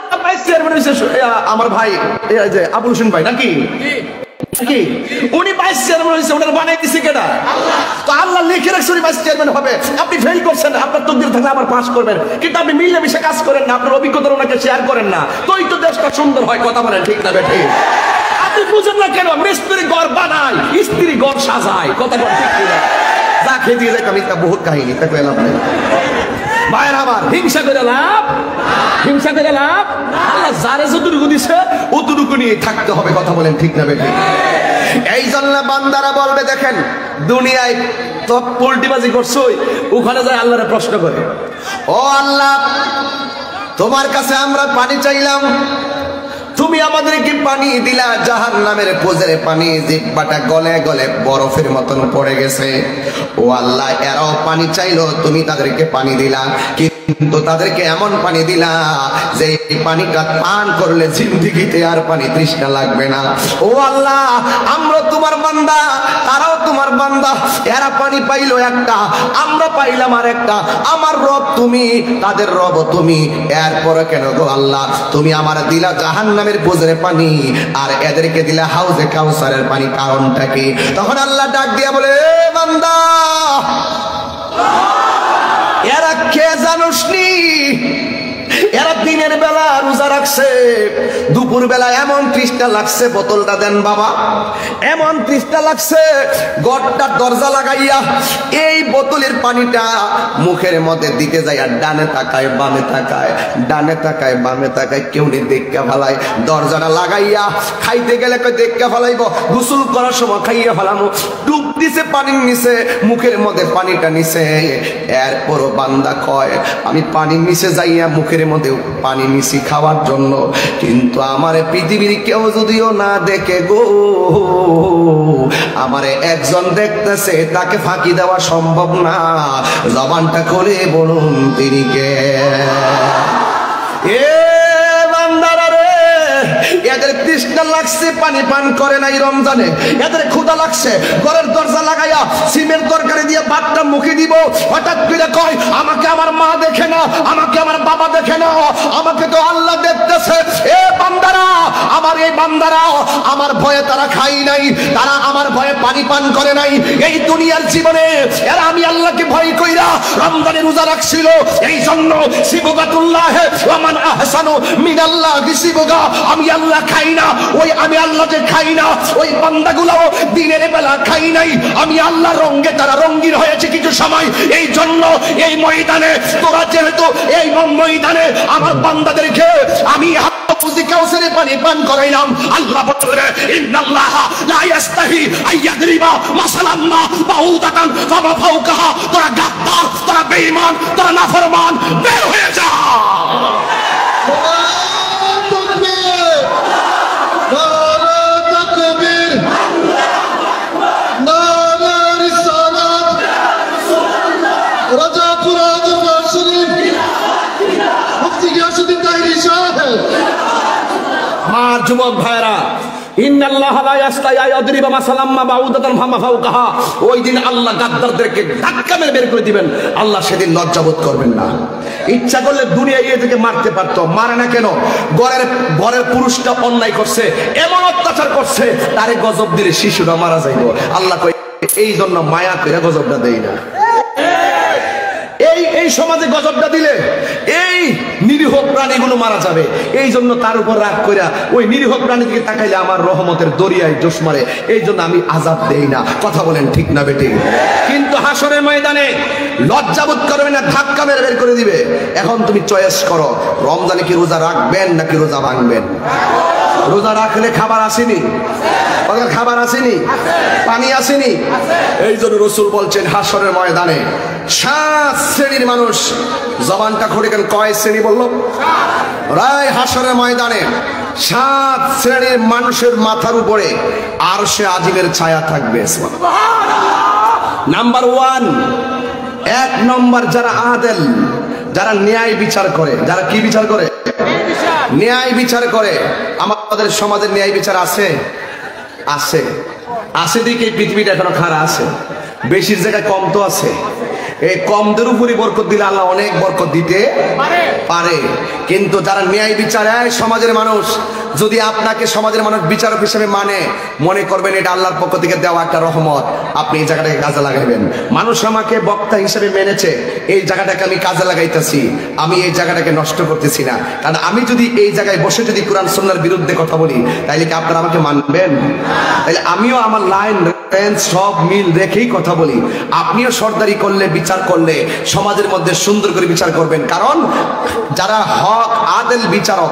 আমার ভাই এই যে আবুল হোসেন ভাই নাকি কি উনি ভাইস চেয়ারম্যান হয়েছে, ওনার বানাই দিছে কেডা? তো আল্লাহ লিখে রাখছে উনি ভাইস চেয়ারম্যান হবে। আপনি ফেল করছেন, আপনার তকদির থাকলে আবার পাস করবেন, কিন্তু আপনি মিলেমিশে কাজ করেন না, আপনার অভিজ্ঞতা ওনাকে শেয়ার করেন না, তোই তো দেশটা সুন্দর হয়। কথা বলেন ঠিক না বেঠিক? আপনি বুঝেন না কেন? মিস্ত্রি ঘর বানায়, স্ত্রী ঘর সাজায়। কথা বলেন ঠিক কিনা? যা খেয়ে দিয়ে আমি তা বহুত কাহিনী তা কইলাম না ভাইয়ের আমার। হিংসা করে লাভ, হিংসা করে লাভ। আল্লাহ যারে যতটুকু দিছে অতটুকু নিয়ে থাকতে হবে। কথা বলেন ঠিক না বেঠিক? এই জন্য বান্দারা বলবে দেখেন দুনিয়ায় তো পোল্টিবাজি করছই, ওখানে যায় আল্লাহরে প্রশ্ন করে, ও আল্লাহ তোমার কাছে আমরা পানি চাইলাম, তুমি আমাদেরকে পানি দিলা জাহান্নামের পোজের পানি, জিহ্বাটা গলে গলে বরফের মতন পড়ে গেছে। ও আল্লাহ এরাও পানি চাইলো, তুমি তাদেরকে পানি দিলা, কিন্তু তাদেরকে এমন পানি দিলা যে পানিটা পান করলে জিন্দেগিতে আর পানি তৃষ্ণা লাগবে না। ও আল্লাহ আমরা তোমার বান্দা, তারাও তোমার বান্দা, এরা পানি পাইলো একটা, আমরা পাইলাম আর একটা। আমার রব তুমি, তাদের রব তুমি, এরপরে কেন গো আল্লাহ তুমি আমার দিলা জাহান্নামের পোজরে পানি আর এদেরকে দিলা হাউজে কাউসারের পানি, কারণটা কি? তখন আল্লাহ ডাক দিয়া বলে, এ বান্দা এরা কে জানোসনি? এরা দিনের বেলা রোজা রাখছে, দুপুর বেলা এমন তৃষ্ণা লাগছে, বোতলটা দেন বাবা, এমন তৃষ্ণা লাগছে গড়টার দরজা লাগাইয়া এই বোতলের পানিটা মুখের মধ্যে দিতে যায়, আর ডানে তাকায় বামে তাকায়, ডানে তাকায় বামে তাকায়, কেউ নেই দেখা ফেলায়। দরজাটা লাগাইয়া খাইতে গেলে কই দেখা ফেলাইব, গোসল করার সময় খাইয়া ফেলামো, ডুব দিছে পানির নিচে, মুখের মধ্যে পানিটা নিচে। এরপরও বান্দা কয় আমি পানির নিচে যাইয়া মুখের মধ্যে পানি মিশি খাওয়ার জন্য, কিন্তু আমার পৃথিবীর কেউ যদিও না দেখে গো, আমারে একজন দেখতেছে, তাকে ফাঁকি দেওয়া সম্ভব না। জবানটা করে বলুন তিনি কে? এ বান্দারা রে, এদের তৃষ্ণা লাগছে, পানি পান করে নাই রমজানে, এদের ক্ষুধা লাগছে, ঘরের দরজা লাগাইয়া সিমের তরকারি দিয়ে ভাতটা মুখে দিব, হঠাৎ করে কয় আমাকে আমার মা দেখে না, আমাকে আমার বাবা দেখে না, আমাকে তো আল্লাহ দেখতেছে। এ বান্দারা, আমার এই বান্দারা আমার ভয়ে তারা খাই নাই, তারা আমার ভয়ে পানি পান করে নাই। এই দুনিয়ার জীবনে এরা আমি আল্লাহকে ভয় কইরা রমজানে রোজা রাখছিল। এই জন্য সিবগাতুল্লাহ ওয়া মান আহসানু মিনাল্লাহি সিবগা, আমি আল্লাহ খাই না, ওই আমি আল্লাহ যে খাই না, ওই বান্দাগুলো দিনের বেলা খাই নাই, আমি আল্লাহ রঙে তারা রঙিন হয়েছে কিছু সময়। এই জন্য এই ময়দানে তোরা যেহেতু এই ময়দানে আমার বান্দাদেরকে আমি কাউসারের পানি পান করাইলাম। আল্লাহ বলে ইন্নাল্লাহ লা ইস্তাহি আইয়াদরিবা মাসালান মা বাউদাতান ফামা ফাওকাহা। তোরা গাদ্দার, তোরা বেঈমান, তোরা নাফরমান, বের হয়ে যা। আমার যুবক ভাইরা, ইন্নাল্লাহা লা ইস্তাহি আইয়াদরিবা মাসালান মা বাউদাতান ফামা ফাওকাহা, ওই দিন আল্লাহ গাদ্দারদেরকে ধাক্কা মেরে বের করে দিবেন। আল্লাহ সেদিন লজ্জাবোধ করবেন না। ইচ্ছা করলে দুনিয়া ইয়ে থেকে মারতে পারতো, মারে না কেন? ঘরের পুরুষটা অন্যায় করছে, এমন অত্যাচার করছে, তারে গজব দিলে শিশুরা মারা যাইব। আল্লাহ কই এই জন্য মায়া করে গজবটা দেই না। এই সমাজে গজবটা দিলে এই নিরীহ প্রাণীগুলো মারা যাবে। এই জন্য তার উপর রাগ কইরা ওই নিরীহ প্রাণী দিকে তাকাইলে আমার রহমতের দরিয়ায় জোশ মারে। এই জন্য আমি আযাব দেই না। কথা বলেন ঠিক না বেঠিক? কিন্তু হাসরের ময়দানে লজ্জাবোধ করবে না, ধাক্কা মেরে বের করে দিবে। এখন তুমি চয়েস করো, রমজানে কি রোজা রাখবেন নাকি রোজা ভাঙবেন? রোজা রাখলে খাবার আসেনি, খাবার আসেনি, পানি আসেনি। এই জন্য রাসূল বলছেন হাসরের ময়দানে 7 শ্রেণীর মানুষ, জবানটা খুলে কেন কয় শ্রেণী বললো? রায় হাসরের ময়দানে 7 শ্রেণীর মানুষের মাথার উপরে আরশে আজিমের ছায়া থাকবে। নাম্বার 1, 1 নম্বর যারা আদেল, যারা ন্যায় বিচার করে। যারা কি বিচার করে? ন্যায় বিচার করে। আমাদের সমাজের ন্যায় বিচার আছে? আছে, আছে দিকে পৃথিবীটা এখনো খারাপ আছে, বেশির জায়গায় কম তো আছে। এই কমদের উপরই বরকত দিলে আল্লাহ অনেক বরকত দিতে পারে। কিন্তু যারা ন্যায় বিচার, সমাজের মানুষ যদি আপনাকে সমাজের মানুষ বিচারক হিসেবে মানে, মনে করবেন এটা আল্লাহর পক্ষ থেকে দেওয়া একটা রহমত, আপনি এই জায়গাটাকে কাজে লাগাইবেন। মানুষ আমাকে বক্তা হিসেবে মেনেছে, এই জায়গাটাকে আমি কাজে লাগাইতেছি, আমি এই জায়গাটাকে নষ্ট করতেছি না। কারণ আমি যদি এই জায়গায় বসে যদি কোরআন সুন্নাহর বিরুদ্ধে কথা বলি, তাইলে কি আপনারা আমাকে মানবেন? তাইলে আমিও আমার লাইন সব মিল রেখেই কথা বলি। আপনিও সরদারি করলে, বিচার করলে সমাজের মধ্যে সুন্দর করে বিচার করবেন। কারণ যারা হক আদেল বিচারক,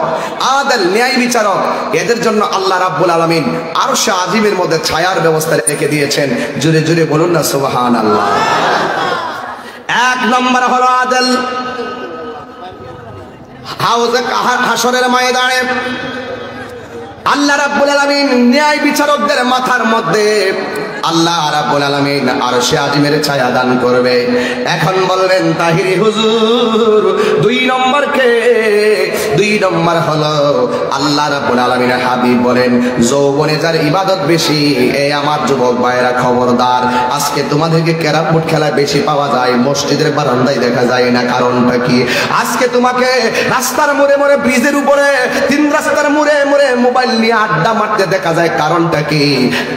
আদেল ন্যায় বিচারক, এদের জন্য আল্লাহ রাব্বুল আলামিন আরশে আজিমের মধ্যে ছায়ার ব্যবস্থা রেখে দিয়েছেন। জোরে জোরে বলুন না সুবহানাল্লাহ। 1 নম্বর হলো আদেল। হাউজে হাসরের ময়দানে আল্লাহ রাব্বুল আলামিন ন্যায় বিচারকদের মাথার মধ্যে আল্লাহ রাব্বুল আলামিন আরশে আজিমের ছায়া দান করবে। এখন বলবেন তাহিরি হুজুর 2 নম্বর কে? 2 নম্বর হলো আল্লাহ রাব্বুল আলামিনের হাবিব বলেন, যৌবনে যার ইবাদত বেশি, এই আমার যুবক ভাইরা খবরদার, আজকে তোমাদেরকে ক্যারাম বোর্ড খেলা বেশি পাওয়া যায়, মসজিদের বারান্দায় দেখা যায় না। কারণটা কি? আজকে তোমাকে রাস্তার মোড়ে মোড়ে, ব্রিজের উপরে, 3 রাস্তার মোড়ে মোড়ে মোবাইল নিয়ে আড্ডা মারতে দেখা যায়। কারণটা কি?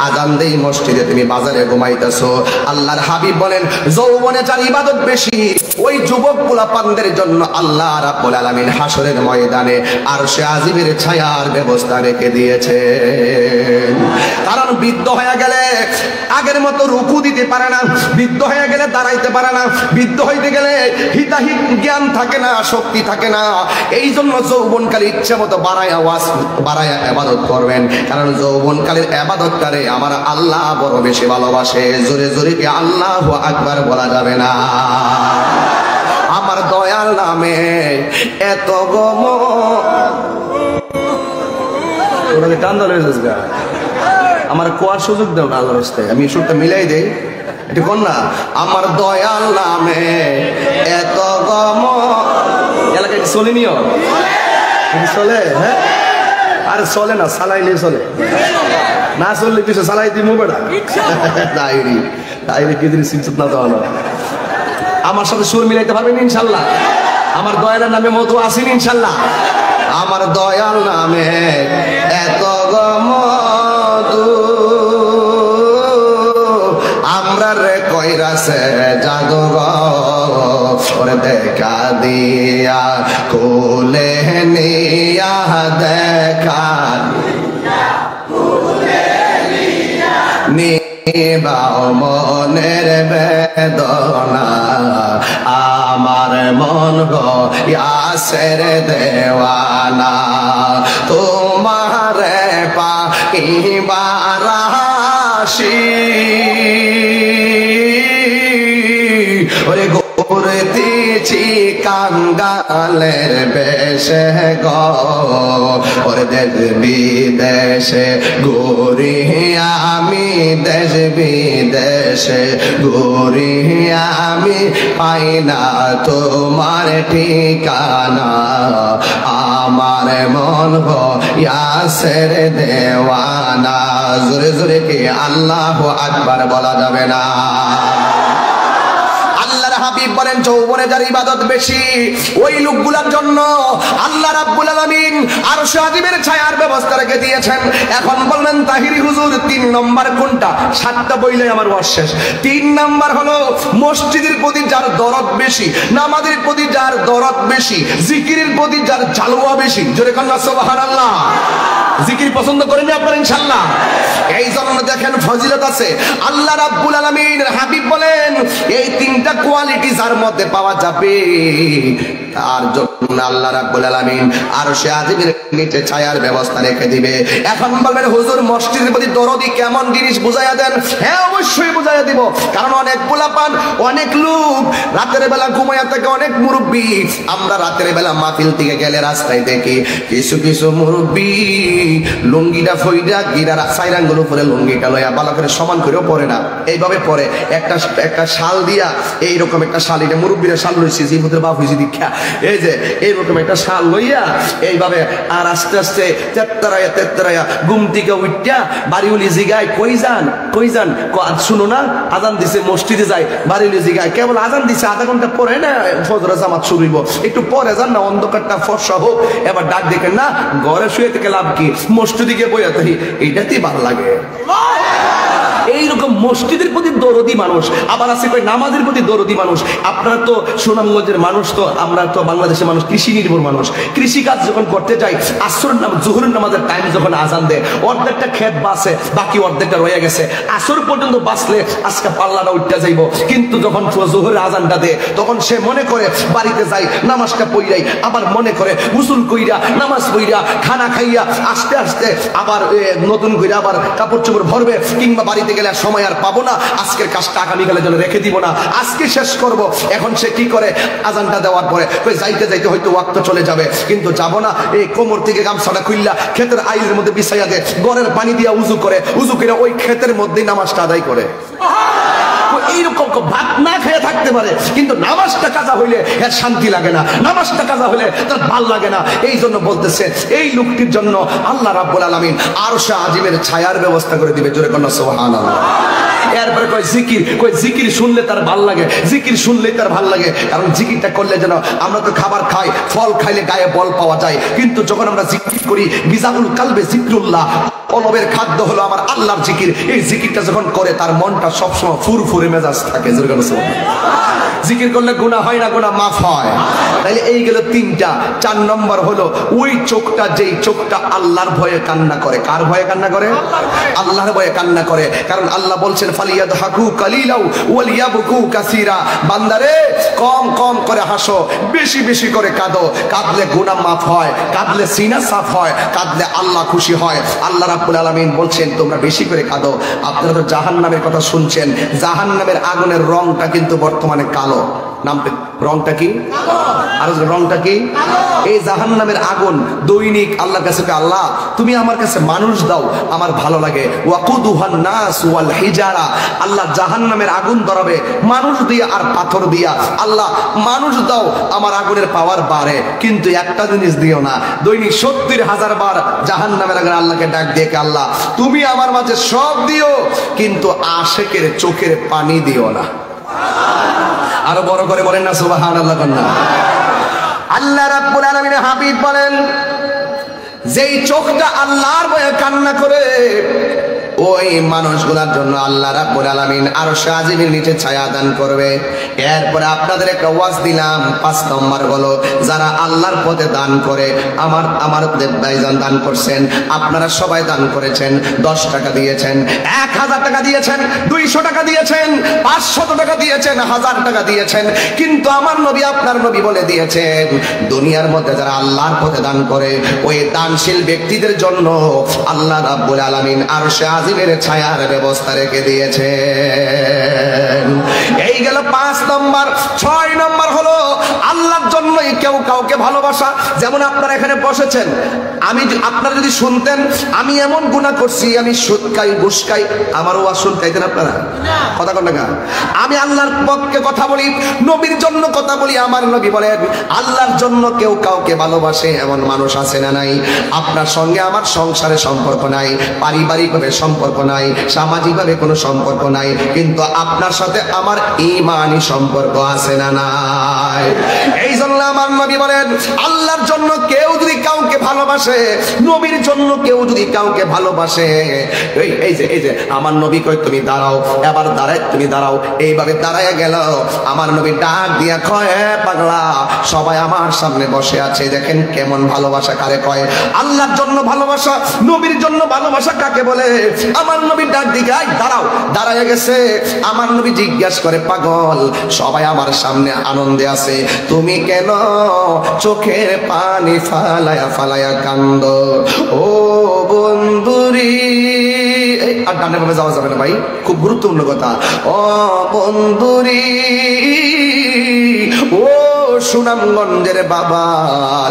আজান দেই মসজিদে, তুমি বাজারে ঘুমাইতেছো। আল্লাহর হাবিব বলেন, যৌবনে যার ইবাদত বেশি, ওই যুবক পোলাপানদের জন্য আল্লাহ রাব্বুল আলামিন হাসরের ময়দানে আরশে আজিমের ছায়ার ব্যবস্থা রেখে দিয়েছেন। কারণ বৃদ্ধ হয়ে গেলে আগের মতো রুকু দিতে পারে না, বৃদ্ধ হয়ে গেলে দাঁড়াইতে পারে না, বৃদ্ধ হইতে গেলে হিতাহিত জ্ঞান থাকে না, শক্তি থাকে না। এই জন্য যৌবনকালে ইচ্ছা মতো বাড়ায়া ইবাদত করবেন। কারণ যৌবনকালের ইবাদতটারে আমার আল্লাহ বড় বেশি ভালোবাসে। জোরে জোরে কি আল্লাহু আকবার বলা যাবে না? আমার দয়াল নামে এত গম আমার কোয়ার সুযোগ দাও না আল্লাহর রাস্তায়, আমি সুরটা মিলাই দেই, এটা কোন না? আমার দয়াল নামে এত গম এলাকায় চলিনিও চলে। হ্যাঁ, আরে চলে না, চালাইলে চলে না, চললে কিছু চালাই দিব বেড়া। তাইরি তাইরি কি দিন সিনসুত না দেওয়া। আমার সাথে সুর মিলাইতে পারবেন ইনশাল্লাহ? আমার দয়ালের নামে মতো আসেন ইনশাল্লাহ? আমার দয়াল নামে এত গমদু আমরা রে কইরাছে জাদুঘর দেখা দিয়া কোলে নিয়া দেখা নিবাও মনের বেদনা, আমার মন গো ইয়াসের দেওয়ানা, তোমারে পাইবার আশি ওরে ঘুরতেছি কাঙ্গালের বেশে গো, ওরে দেশ বিদেশে ঘুরি আমি, দেশ বিদেশে ঘুরি আমি, পাই না তোমার ঠিকানা, আমার মন গো ইয়াসের দেওয়ানা। জোরে জোরে কি আল্লাহু আকবার বলা যাবে না? আল্লাহর হাবিব বলেন, যৌবনে যার ইবাদত বেশি, ওই লোকগুলোর জন্য আল্লাহ রাব্বুল আলামিন আরশে আজিমের ছায়ার ব্যবস্থা রেখে দিয়েছেন। এখন বললেন তাহিরি হুজুর 3 নম্বর কোনটা? 7টা বইলে আমার ওয়াজ শেষ। 3 নম্বর হলো মসজিদের প্রতি যার দরদ বেশি, নামাজের প্রতি যার দরদ বেশি, জিকিরের প্রতি যার জালওয়া বেশি। জোরে কন্যা সুবহানাল্লাহ। জিকির পছন্দ করেন আপনারা ইনশাআল্লাহ? এই জন্য দেখেন ফজিলত আছে। আল্লাহ রাব্বুল আলামিনের হাবিব বলেন এই তিনটা কোয়ালিটি যার মধ্যে পাওয়া যাবে তার জন্য আল্লাহ রাব্বুল আলামিন আরশে আজিমের নিচে ছায়ার ব্যবস্থা রেখে দিবে। এখন বলবেন হুজুর মসজিদের প্রতি দরদি কেমন জিনিস বুঝাইয়া দেন। হ্যাঁ অবশ্যই বুঝাইয়া দিব, কারণ অনেক পোলাপান অনেক লোক রাতের বেলা ঘুমাইয়া থাকে, অনেক মুরব্বী আমরা রাতের বেলা মাহফিল থেকে গেলে রাস্তায় দেখি কিছু কিছু মুরব্বী লুঙ্গিটা ফইরা গিরার সাইরাঙ্গুলো পরে লুঙ্গিটা লইয়া ভালো করে সমান করেও পরে না, এইভাবে পরে একটা শাল দিয়া এইরকম একটা শাল, এটা মুরব্বীরা শাল লইছে জীবনের বাপ হয়েছে দীক্ষা, এই যে এইরকম একটা শাল লইয়া এইভাবে আর আস্তে আস্তে তেত্তরাইয়া ঘুম থেকে উঠা বাড়িউলি জিগায় কই যান শুনো না আজান দিছে মসজিদে যায়, বাড়িউলি জিগায় কেবল আজান দিছে আধা ঘন্টা পরে না ফজর জামাত শুরু হইব, একটু পরে যান না অন্ধকারটা ফর্সা হোক। এবার ডাক দেখেন না ঘরে শুয়ে থেকে লাভ কি, মসজিদে গিয়ে বইয়া থাকি, এইটাতেই ভালো লাগে। এইরকম মসজিদের প্রতি দরদি মানুষ, আবার আছে কই নামাজের প্রতি দরদি মানুষ। আপনারা তো সুনামগঞ্জের মানুষ, তো আমরা তো বাংলাদেশের মানুষ কৃষি নির্ভর মানুষ। কৃষি কাজ যখন করতে যাই আসরের নাম জোহরের নামাজের টাইম যখন আজান দেয় অর্ধেকটা ক্ষেত বাসে, বাকি অর্ধেকটা রয়ে গেছে, আসর পর্যন্ত বাঁচলে আজকে পাল্লাটা উঠতে যাইব, কিন্তু যখন জোহরের আজানটা দেয় তখন সে মনে করে বাড়িতে যাই নামাজটা পড়াই, আবার মনে করে গোসল কইরা নামাজ পড়া খানা খাইয়া আস্তে আস্তে আবার নতুন করে আবার কাপড় চোপড় ভরবে, কিংবা বাড়িতে গেলে সময় আর পাবো না, আজকের কাজটা আগামীকালের জন্য রেখে দিব না, আজকে শেষ করব। এখন সে কি করে আজানটা দেওয়ার পরে যাইতে যাইতে হয়তো ওয়াক্ত চলে যাবে, কিন্তু যাব না, এই কোমর থেকে গামছাটা খুললা ক্ষেতের আইলের মধ্যে বিছাইয়া দেয়, গড়ের পানি দিয়া উজু করে ওই ক্ষেতের মধ্যেই নামাজটা আদায় করে। এইরকম ভাত না খেয়ে থাকতে পারে, কিন্তু নামাজটা কাজা হইলে এর শান্তি লাগে না, নামাজটা কাজা হইলে তার ভাল লাগে না। এই জন্য বলতেছে এই লোকটির জন্য আল্লাহ রাব্বুল আলামিন আরশে আজিমের ছায়ার ব্যবস্থা করে দিবে। জোরে কন্যা সুবহানাল্লাহ। এরপরে জিকির শুনলে তার ভাল লাগে, জিকির শুনলেই তার ভাল লাগে, কারণ জিকিরটা করলে যেন আমরা তো খাবার খাই, ফল খাইলে গায়ে বল পাওয়া যায়, কিন্তু যখন আমরা জিকির করি বিজাউল কালবে জিকরুল্লাহ, কলবের খাদ্য হলো আমার আল্লাহর জিকির। এই জিকিরটা যখন করে তার মনটা সবসময় ফুরফুরে মেজাজ থাকে। জিকির করলে গুনাহ হয় না, গুনাহ মাফ হয়। তাহলে এই গেল তিনটা। 4 নম্বর হলো ওই চোখটা, যেই চোখটা আল্লাহর ভয়ে কান্না করে। কার ভয়ে কান্না করে? আল্লাহর ভয়ে কান্না করে। কারণ আল্লাহ বলছেন ফালিয়াদহাকু কালিলাউ ওয়ালিয়াবকু কাসীরা, বান্দারে কম কম করে হাসো, বেশি বেশি করে কাঁদো। কাঁদলে গুনাহ মাফ হয়, কাঁদলে সিনা সাফ হয়, কাঁদলে আল্লাহ খুশি হয়। আল্লাহ রাব্বুল আলামিন বলছেন তোমরা বেশি করে কাঁদো। আপনারা তো জাহান্নামের কথা শুনছেন, জাহান্নামের আগুনের রংটা কিন্তু বর্তমানে কালো। নামটা রংটা কি? আর রংটা কি? এই জাহান্নামের আগুন দৈনিক আল্লাহর কাছে, আল্লাহ তুমি আমার কাছে মানুষ দাও, আমার ভালো লাগে। ওয়াকুদুহান নাস ওয়াল হিজারা, আল্লাহ জাহান্নামের আগুন ধরাবে মানুষ দিয়া আর পাথর দিয়া। আল্লাহ মানুষ দাও, আমার আগুনের পাওয়ার বাড়ে, কিন্তু একটা জিনিস দিও না। দৈনিক 70,000 বার জাহান্নামের আগুন আল্লাহকে ডাক দিয়ে, আল্লাহ তুমি আমার মাঝে সব দিও, কিন্তু আশেকের চোখের পানি দিও না। আরো বড় করে বলেন না সুবহানাল্লাহ। আল্লাহ রাব্বুল আলামিনের হাবিব বলেন যেই চোখটা আল্লাহর ভয়ে কান্না করে ওই মানুষগুলোর জন্য আল্লাহ রাব্বুল আলামিন আরশে আজিমের নিচে ছায়া দান করবে। এরপরে আপনাদের একটা ওয়াজ দিলাম, 5 নম্বর হলো যারা আল্লাহর পথে দান করে। আমার ভাইজান দান করছেন, আপনারা সবাই দান করেছেন, 10 টাকা দিয়েছেন, 1000 টাকা দিয়েছেন, 200 টাকা দিয়েছেন, 500 টাকা দিয়েছেন, 1000 টাকা দিয়েছেন, কিন্তু আমার নবী আপনার নবী বলে দিয়েছেন দুনিয়ার মধ্যে যারা আল্লাহর পথে দান করে ওই দানশীল ব্যক্তিদের জন্য আল্লাহ রাব্বুল আলামিন আরশে আজিমের ছায়ার ব্যবস্থা রেখে দিয়েছেন। এই গেল 5 নম্বর। 6 নম্বর হলো আল্লাহর জন্যই কেউ কাউকে ভালোবাসা। যেমন আপনারা এখানে বসেছেন, আপনারা যদি শুনতেন আমি এমন গুনাহ করছি, আমি সুদ খাই, ঘুষ খাই, আমারও ওয়াজ শুনতেন আপনারা? কথা কোন না? আমি আল্লাহর পক্ষে কথা বলি, নবীর জন্য কথা বলি। আমার নবী বলেন আল্লাহর জন্য কেউ কাউকে ভালোবাসে এমন মানুষ আছে না নাই? আপনার সঙ্গে আমার সংসারে সম্পর্ক নাই, পারিবারিকভাবে সম্পর্ক নাই, সামাজিকভাবে কোনো সম্পর্ক নাই, কিন্তু আপনার সাথে আমার ঈমানি সম্পর্ক আছে না নাই? এই জন্য আমার নবী বলেন আল্লাহর জন্য কেউ যদি কাউকে ভালোবাসে, নবীর জন্য কেউ যদি কাউকে ভালোবাসে, এই যে আমার নবী কয় তুমি দাঁড়াও, এবার দাঁড়ায় তুমি দাঁড়াও, এইভাবে দাঁড়ায় গেল। আমার নবী ডাক দিয়া কয় পাগলা, সবাই আমার সামনে বসে আছে, দেখেন কেমন ভালোবাসা কারে কয়। আল্লাহর জন্য ভালোবাসা, নবীর জন্য ভালোবাসা কাকে বলে? আমার নবী ডাক দিকে দাঁড়াও, দাঁড়ায় গেছে। আমার নবী জিজ্ঞাসা করে পাগল, সবাই আমার সামনে আনন্দে আছে, তুমি কেন চোখের পানি ফালায়া ফালায়া কান্দ? ও বন্ধুরি, আর ডানে ভাবে যাওয়া যাবে না ভাই, খুব গুরুত্বপূর্ণ কথা। ও বন্ধুরি, ও সুনামগঞ্জের বাবা,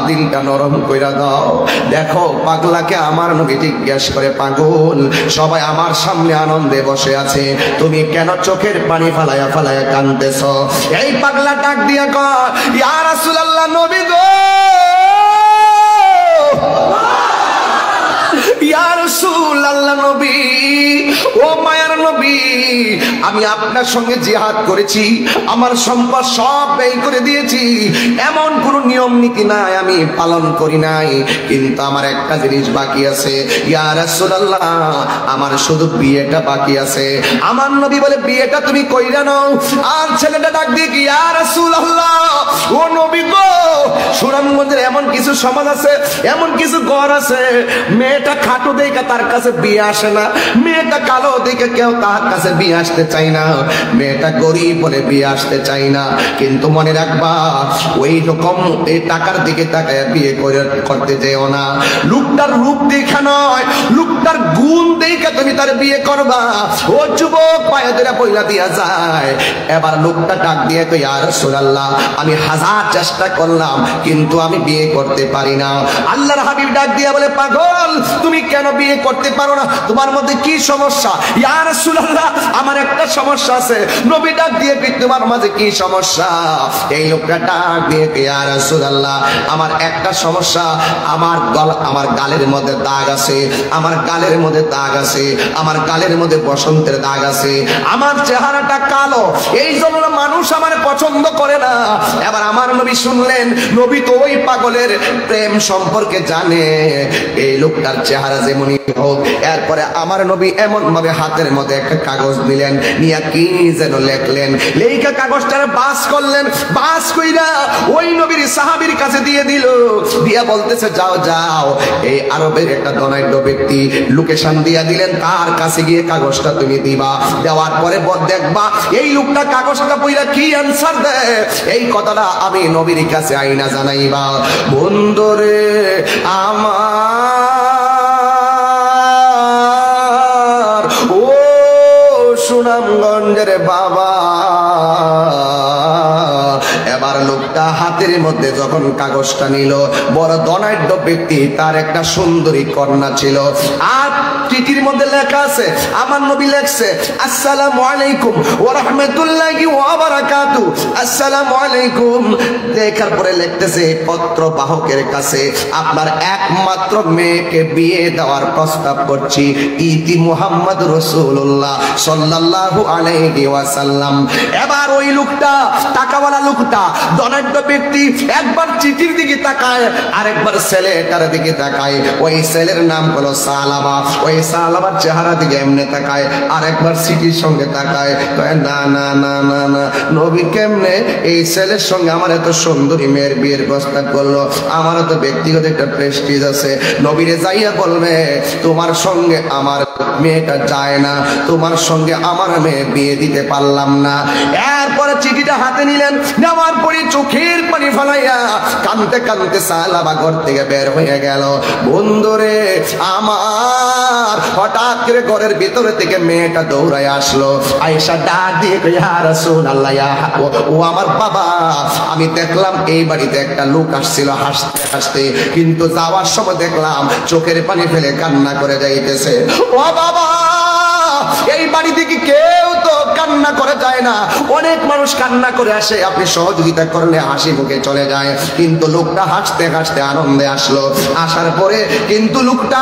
দিলটা নরম কইরা দাও। দেখো পাগলাকে আমার নবী জিজ্ঞাসা করে পাগল, সবাই আমার সামনে আনন্দে বসে আছে, তুমি কেন চোখের পানি ফালায়া ফালায়া কাঁদতেছ? এই পাগলা ডাক দিয়া কয় ইয়া রাসূলুল্লাহ, নবী গো, ইয়া রাসূলুল্লাহ নবী, ও মায়ার নবী, আমি আপনার সঙ্গে জিহাদ করেছি, আমার সম্পদ সব ব্যয় করে দিয়েছি, এমন কোন নিয়ম নীতি নাই আমি পালন করি নাই, কিন্তু আমার একটা জিনিস বাকি আছে ইয়া রাসূলুল্লাহ, আমার শুধু বিয়েটা বাকি আছে। আমার নবী বলে বিয়েটা তুমি কইরা নাও। আর ছেলেটা ডাক দিয়ে কি ইয়া রাসূলুল্লাহ, ও নবী গো, সুনামগঞ্জের এমন কিছু সমাজ আছে, এমন কিছু ঘর আছে, মেয়েটা খাটো দেখে তার কাছে বিয়ে আসে না, মেয়েটা কালো দেখে কেউ তার কাছে বিয়ে আসতে চাই না, মেয়েটা গরিব বলে বিয়ে আসতে চাই না, কিন্তু মনে রাখবা ওই রকম এই টাকার দিকে তাকায় বিয়ে করতে যেও না। লোকটার রূপ দেখা নয়, লোকটার গুণ দেখে তুমি তার বিয়ে করবা। ও যুবক পায়ে ধরে পয়লা দিয়া যায়। এবার লোকটা ডাক দিয়ে তো ইয়া রাসূলুল্লাহ, আমি হাজার চেষ্টা করলাম কিন্তু আমি বিয়ে করতে পারি না। আল্লাহর হাবিব ডাক দিয়ে বলে পাগল, তুমি কেন বিয়ে করতে পারো না? তোমার মধ্যে কি সমস্যা? ইয়া রাসূলুল্লাহ, আমার একটা সমস্যা আছে। নবী ডাক দিয়ে তোমার মাঝে কি সমস্যা? এই লোকটা ডাক দিয়ে ইয়া রাসূলুল্লাহ, আমার একটা সমস্যা, আমার গালের মধ্যে দাগ আছে, আমার গালের মধ্যে দাগ আছে, আমার গালের মধ্যে বসন্তের দাগ আছে, আমার চেহারাটা কালো, এই জন্য মানুষ আমার পছন্দ করে না। এবার আমার নবী শুনলেন, নবী তো ওই পাগলের প্রেম সম্পর্কে জানে, এই লোকটার চেহারা যেমনই হোক। এরপরে আমার নবী এমন ভাবে হাতের মধ্যে একটা কাগজ নিলেন, নিয়া কি যেন লেখলেন, লেখা কাগজটার বাস করলেন, বাস কইরা ওই নবীর সাহাবীর কাছে দিয়ে দিল, দিয়া বলতেছে যাও যাও, এই আরবের একটা ধনাঢ্য ব্যক্তি লোকেশন দিয়া দিলেন, তার কাছে গিয়ে কাগজটা তুমি দিবা। দেওয়ার পরে দেখবা এই লোকটা কাগজটা পইরা কি অ্যানসার দেয়, এই কথাটা আমি নবীর কাছে আইনা জানাইবা। বন্ধুরে আমার, ও সুনামগঞ্জের বাবা, এবার লোকটা হাতের মধ্যে যখন কাগজটা নিল, বড় ধনাঢ্য ব্যক্তি, তার একটা সুন্দরী কন্যা ছিল, আর চিঠির মধ্যে লেখা আছে, আমার নবী লেখছে আসসালামু আলাইকুম ওয়া রাহমাতুল্লাহি ওয়া বারাকাতু, আসসালামু আলাইকুম। দেখার পরে লিখতেছে পত্র বাহকের কাছে আপনার একমাত্র মেয়েকে বিয়ে দেওয়ার প্রস্তাব করছি, ইতি মুহাম্মদ রাসূলুল্লাহ সাল্লাল্লাহু আলাইহি ওয়াসাল্লাম। এবার ওই লোকটা, টাকাওয়ালা লোকটা, ধনাঢ্য ব্যক্তি, একবার চিঠির দিকে তাকায়, আরেকবার ছেলেটার দিকে তাকায়। ওই ছেলের নাম হলো সালামা, ওই সালামার চেহারা দিকে এমনি তাকায়, আরেকবার চিঠির সঙ্গে তাকায়। না না না না না, নবী কেমনে এই ছেলের সঙ্গে আমার এত সুন্দরী মেয়ের বিয়ের প্রস্তাব করলো? আমারও তো ব্যক্তিগত একটা প্রেস্টিজ আছে, নবীরে যাইয়া বলবে তোমার সঙ্গে আমার মেয়েটা যায় না, তোমার সঙ্গে আমার মেয়ে বিয়ে দিতে পারলাম না। এরপরে চিঠিটা হাতে নিলেন, নেওয়ার পরে চোখের পানি ফেলাইয়া কাঁদতে কাঁদতে সালামা ঘর থেকে বের হয়ে গেল। বন্ধুরে আমার, হঠাৎ করে ঘরের ভিতরে থেকে মেয়েটা দৌড়ায় আসলো, আয়েশা ডাক দিয়ে ইয়া রাসূলুল্লাহ, ও আমার বাবা, আমি দেখলাম এই বাড়িতে একটা লোক আসছিল হাসতে হাসতে, কিন্তু যাওয়ার সময় দেখলাম চোখের পানি ফেলে কান্না করে যাইতেছে। ও বাবা, এই বাড়ি থেকে কেউ তো কান্না করে যায় না, অনেক মানুষ কান্না করে আসে, আপনি সহযোগিতা করলে হাসি মুখে চলে যায়, কিন্তু লোকটা হাসতে হাসতে আনন্দে আসলো। আসার পরে কিন্তু লোকটা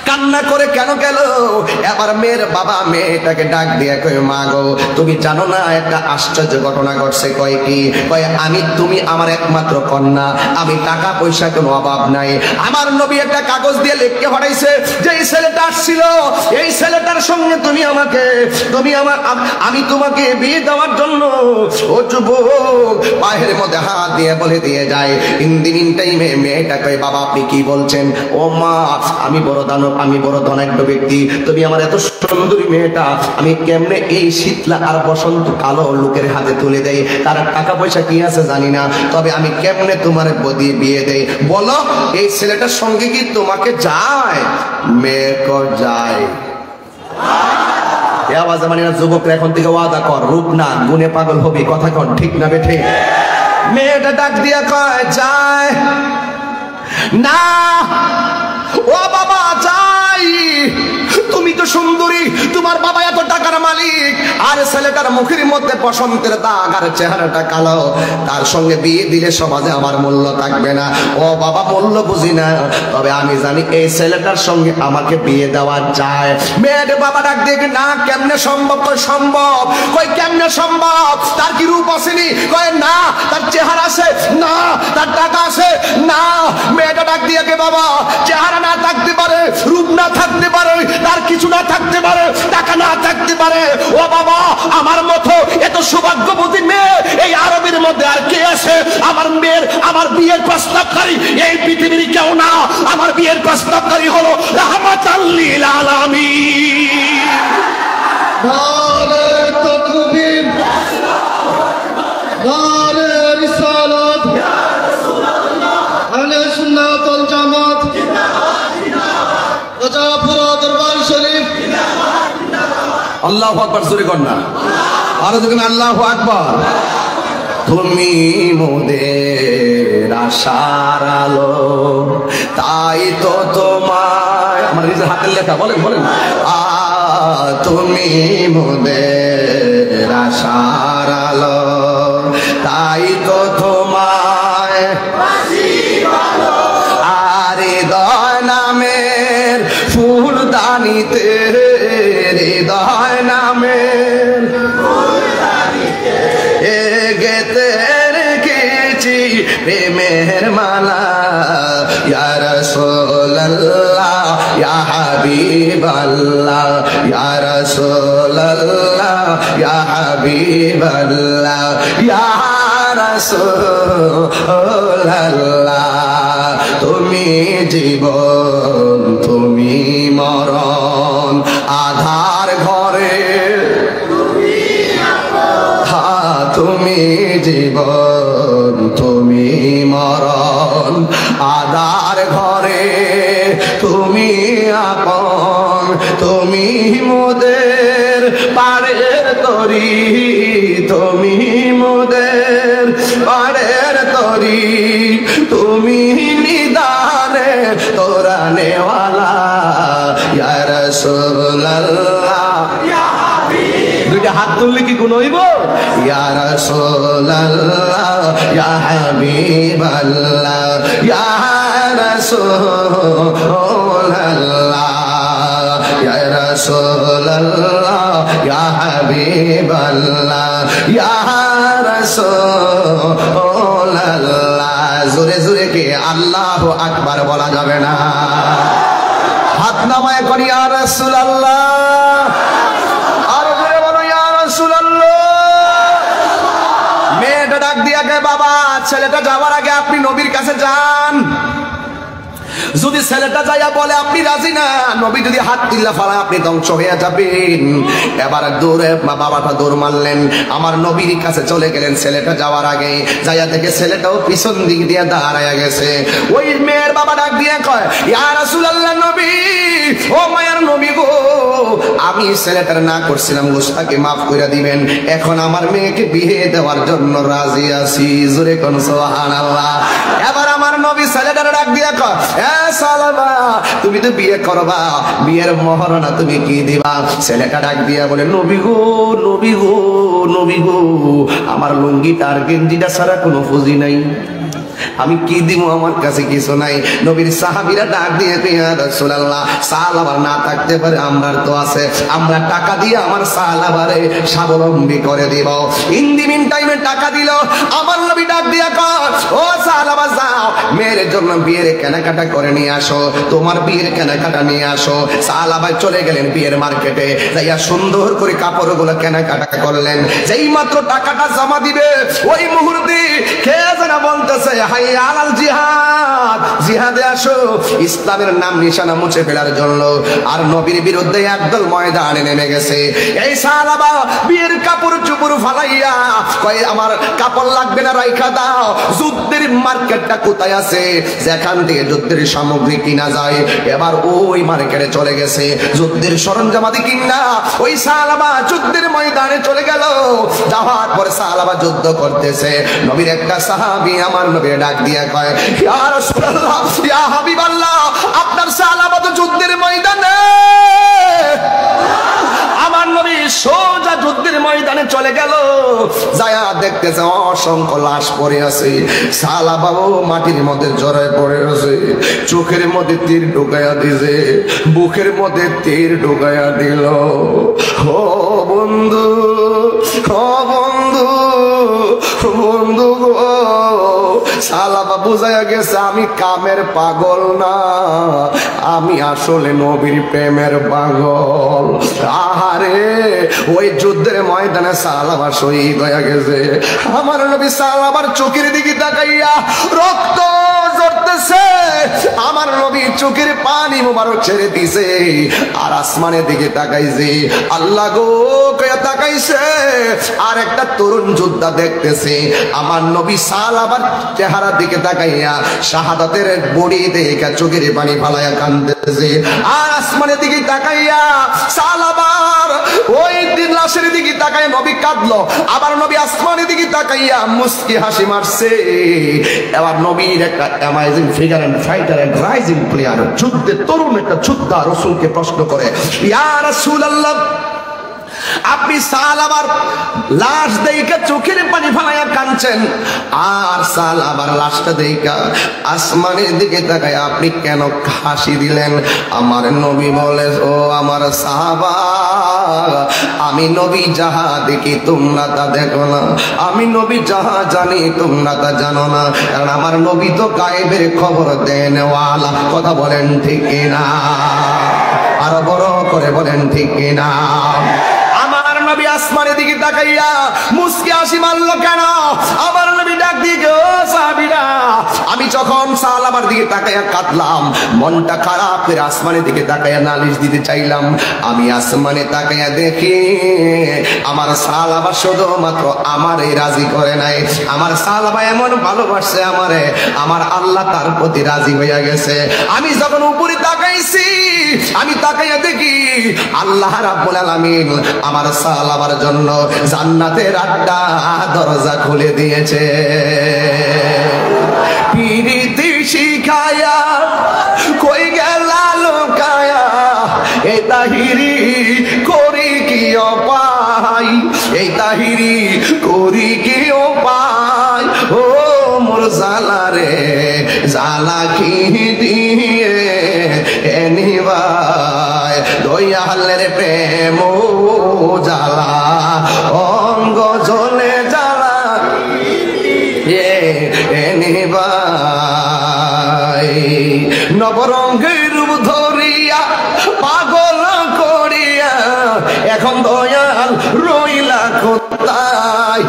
কান্না করে কেন গেল? এবার মেয়ের বাবা মেয়েটাকে ডাক দিয়ে কয়, মা গো তুমি জানো না একটা আশ্চর্য ঘটনা ঘটছে। কয় কি? কয় তুমি আমার একমাত্র কন্যা, আমি টাকা পয়সা কোনো অভাব নাই। আমার নবী একটা কাগজ দিয়ে লিখে পাঠাইছে যে এই ছেলেটা আসছিল, এই ছেলেটার সঙ্গে আমি তোমাকে বিয়ে দেওয়ার জন্য। ও যুবক পায়ের মধ্যে হাত দিয়ে বলে দিয়ে যায়। ইন টাইমে মেয়েটা কয়, বাবা আপনি কি বলছেন? ও মা আমি বড় দানব, আমি বড় ধনাঢ্য ব্যক্তি, তুমি আমার এত সুন্দরী মেয়েটা আমি কেমনে এই শীতলা আর বসন্ত কালো লোকের হাতে তুলে দেই? তার টাকা পয়সা কি আছে জানি না, তবে আমি কেমনে তোমার বদি বিয়ে দেই? বলো এই ছেলেটার সঙ্গে কি তোমাকে যায়? মেয়ে কো যায়। আওয়াজ মানে না যুবকরা এখন থেকে ওয়াদা কর, রূপ না গুণে পাগল হবি, কথা কর ঠিক না বেঠে? মেয়েটা ডাক দিয়া কয়, যায় না। ও বাবা যাই, তুমি তো সুন্দরী, তোমার বাবা এত টাকার মালিক, আর ছেলেটার মুখের মধ্যে বসন্তের দাগ আর চেহারাটা কালো, তার সঙ্গে বিয়ে দিলে সমাজে আমার মূল্য থাকবে না। ও বাবা মূল্য বুঝি না, তবে আমি জানি এই ছেলেটার সঙ্গে আমাকে বিয়ে দেওয়া যায়। মেয়ের বাবা ডাক দিয়ে, না কেমনে সম্ভব? কই সম্ভব। কই কেমনে সম্ভব? তার কি রূপ আসেনি? কয় না। তার চেহারা আছে? না। তার টাকা আছে? না। মেয়েটা ডাক দিয়ে, বাবা চেহারা না থাকতে পারে, রূপ না থাকতে পারে, তার কিছু না থাকতে পারে, টাকা না থাকতে পারে, ও বাবা আমার মতো এত সৌভাগ্যবতী মেয়ে এই আরবের মধ্যে আর কে আছে? আমার বিয়ের প্রস্তাবকারী এই পৃথিবীর কেউ না, আমার বিয়ের প্রস্তাবকারী হলো রাহমাতাল লিল আলামিন। নারে তাকবীর, নারে রিসালাত, ইয়া রাসূলুল্লাহ, আহলে সুন্নাত ওয়াল জামাত জিন্দাবাদ, জিন্দাবাদ, রাজাপুর দরবার শরীফ জিন্দাবাদ, জিন্দাবাদ। আল্লাহু আকবার, জোরে কর না, আর যখন আল্লাহু আকবার। তুমি মোদের আশার আলো, তাই তো তোমায়, আমার নিজের হাতের লেখা, বলেন বলেন, তুমি মোদের আশার আলো, তাই তো তোমায় আর হৃদয় নামের ফুলদানিতে, হৃদয় নামের গেতে রেখেছি প্রেমের মালা, ইয়া রাসূলুল্লাহ ইয়া হাবিবাল্লাহ, ইয়া রাসূলুল্লাহ ইয়া হাবিবাল্লাহ, ইয়া রাসূলুল্লাহ। তুমি জীবন তুমি মরণ, আধার ঘরে তুমি জীবন তুমি মরণ, আধার ঘরে তুমি আপন, তুমি মোদের পাড়ের তরি, তুমি মোদের পাড়ের তরি, তুমি নিদানে তোরা নেওয়ালা, ইয়া রাসূলুল্লাহ। দুইটা হাত তুললে কি গুণ হইব? ইয়া রাসূলুল্লাহ ইয়া হাবিবাল্লাহ, ইয়া রাসূলুল্লাহ, ইয়া রাসূলুল্লাহ ইয়া হাবিবাল্লাহ, ইয়া রাসূলুল্লাহ। জোরে জোরে কে আল্লাহু আকবার বলা যাবে না? হাত নামায় করি ইয়া রাসূলুল্লাহ, মেয়েটা ডাক দিয়া গে, বাবা ছেলেটা যাওয়ার আগে আপনি নবীর কাছে যান, যদি ছেলেটা যাইয়া বলে আপনি রাজি না, নবী যদি হাত তুল্লা ফালায় আপনি ধ্বংস হয়ে যাবেন। এবার দৌড়ে বাবাটা দৌড় মারলেন, আমার নবীর কাছে চলে গেলেন। ছেলেটা যাওয়ার আগে যাইয়া দেখে ছেলেটাও পিছন দিক দিয়ে দাঁড়ায়া গেছে। ওই মেয়ের বাবা ডাক দিয়ে কয়, ইয়া রাসূলুল্লাহ, নবী ও মায়ের নবী গো, আমি ছেলেটার না করছিলাম, গোস্তাকে মাফ করে দিবেন, এখন আমার মেয়েকে বিয়ে দেওয়ার জন্য রাজি আছি। জোরে কোন সুবহানাল্লাহ। এবার আমার নবী ছেলেটারে ডাক দিয়া কয়, এ সালাবা তুমি তো বিয়ে করবা, বিয়ের মহারণা তুমি কি দিবা? ছেলেটা ডাক দিয়া বলে, নবী গো নবী গো নবী গো, আমার লুঙ্গিটা আর গেঞ্জিটা ছাড়া কোনো পুঁজি নাই, আমি কি দিব? আমার কাছে কিছু নাই। নবীর সাহাবীরা ডাক দিয়ে ইয়া রাসূলুল্লাহ, সাহাবারা না থাকতে পারে, আমরার তো আছে, আমরা টাকা দিয়ে আমার সাহাবারে স্বাবলম্বী করে দিব। ইন দি মিন টাইমে টাকা দিল। আমার নবী ডাক দিয়া কয়, ও সাহাবা যাও মেয়ের জন্য বিয়ের কেনাকাটা করে নিয়ে আসো, তোমার বিয়ের কেনাকাটা নিয়ে আসো। সাহাবা চলে গেলেন বিয়ের মার্কেটে, যাইয়া সুন্দর করে কাপড়গুলো কেনাকাটা করলেন। যেই মাত্র টাকাটা জমা দিবে ওই মুহূর্তে কে যেন বলতেছে, হাইয়া আলাল জিহাদ, জিহাদে আসো, ইসলামের নাম নিশানা মুছে ফেলার জন্য। আর নবীর বিরুদ্ধে একদল ময়দানে নেমে গেছে। এই সাহাবা বিয়ের কাপড় চুপড় ফালাইয়া কয়, আমার কাপড় লাগবে না, রাইখা দাও। যুদ্ধের মার্কেটটা কোথায় আছে, যেখান থেকে যুদ্ধের সামগ্রী কিনা যায়, এবার ওই মার্কেটে চলে গেছে যুদ্ধের সরঞ্জামাদি কিনা। ওই সাহাবা যুদ্ধের ময়দানে চলে গেল। যাওয়ার পরে সাহাবা যুদ্ধ করতেছে। নবীর একটা সাহাবী আমার নবীর ডাক দিয়া কয়, ইয়া রাসূলুল্লাহ, ইয়া হাবিবাল্লাহ, আপনার সাহাবা তো যুদ্ধের ময়দানে। আমার নবী সোজা যুদ্ধের ময়দানে চলে গেল। যায়া দেখতেছে অসংখ্য লাশ পড়ে আছে। সাহাবাও মাটির মধ্যে জড়ায় পড়ে আছে। চোখের মধ্যে তীর ঢুকাইয়া দিছে, বুকের মধ্যে তীর ঢুকাইয়া দিল। ও বন্ধু, ও বন্ধু, বন্ধু গো, সাহাবা বুঝাইয়া গেছে আমি কামের পাগল না, আমি আসলে নবীর প্রেমের পাগল। আহারে ওই যুদ্ধের ময়দানে সাহাবা শহীদ হয়ে গেছে। আমার নবী সাহাবার চোখের দিকে তাকাইয়া রক্ত ঝরতেছে। আমার নবী চোখের পানি মোবারক ছেড়ে দিছে আর আসমানের দিকে তাকাইছে। আল্লাহ গো কয়া তাকাইছে আর একটা তরুণ যোদ্ধা দেখতেছে। আমার নবী সাহাবার চেহারার দিকে তাকাইয়া শাহাদাতের বড়ি দেখে চোখের পানি ফালাইয়া কাঁদতেছে। আর আসমানের দিকে তাকাইয়া সাহাবার ওই দিন লাশের দিকে তাকাইয়া নবী কাঁদলো। আবার নবী আসমানের দিকে তাকাইয়া মুস্কি হাসি মারছে। এবার নবীর একটা amazing figure and fighter and rising player, যুদ্ধে তরুণ একটা যোদ্ধা রাসূলকে প্রশ্ন করে, ইয়া রাসূলুল্লাহ, আপনি সাহাবার লাশ দেইকা চোখের পানি ফালাইয়া কাঁদছেন, আর সাহাবার লাশটা দেইকা আসমানের দিকে তাকায় আপনি কেন হাসি দিলেন? আমার নবী বলে, ও আমার সাহাবা, আমি নবী যাহা দেখি তোমরা তা দেখো না, আমি নবী যাহা জানি তোমরা তা জানো না, কারণ আমার নবী তো গায়েবের খবর দেনওয়ালা। কথা বলেন ঠিক কিনা? আরো বড় করে বলেন ঠিক কিনা? আমার নবী আসমানের দিকে তাকাইয়া মুস্কি হাসি মারলো কেন? আমার নবী ডাক দিয়ে, ও সাহাবীরা, আমি যখন সাহাবার দিকে তাকাইয়া কাঁদলাম, মনটা খারাপ করে আসমানের দিকে তাকাইয়া নালিশ দিতে চাইলাম, আমি আসমানে তাকাইয়া দেখি আমার সাহাবা শুধুমাত্র আমারই রাজি করে নাই। আমার সাহাবা এমন ভালোবাসছে আমারে, আমার আল্লাহ তার প্রতি রাজি হইয়া গেছে। আমি যখন উপরে তাকাইছি, আমি তাকাইয়া দেখি আল্লাহ রাব্বুল আলামিন আমার সাহাবার জন্য জান্নাতের আড্ডা দরজা খুলে দিয়েছে। পিরিতি শিখায়া কই গেলা লোকায়া, এই তাহিরি করি কি উপায়, এই তাহিরি করি কি উপায়, ও মোর জালা রে জালা কি দিয়ে এনিবাই, দয়ালের প্রেম জালা অঙ্গ জ্বলে জালা এনিবাই, নবরঙ্গের রূপ ধরিয়া পাগল করিয়া এখন দয়াল রইলা কোথায়?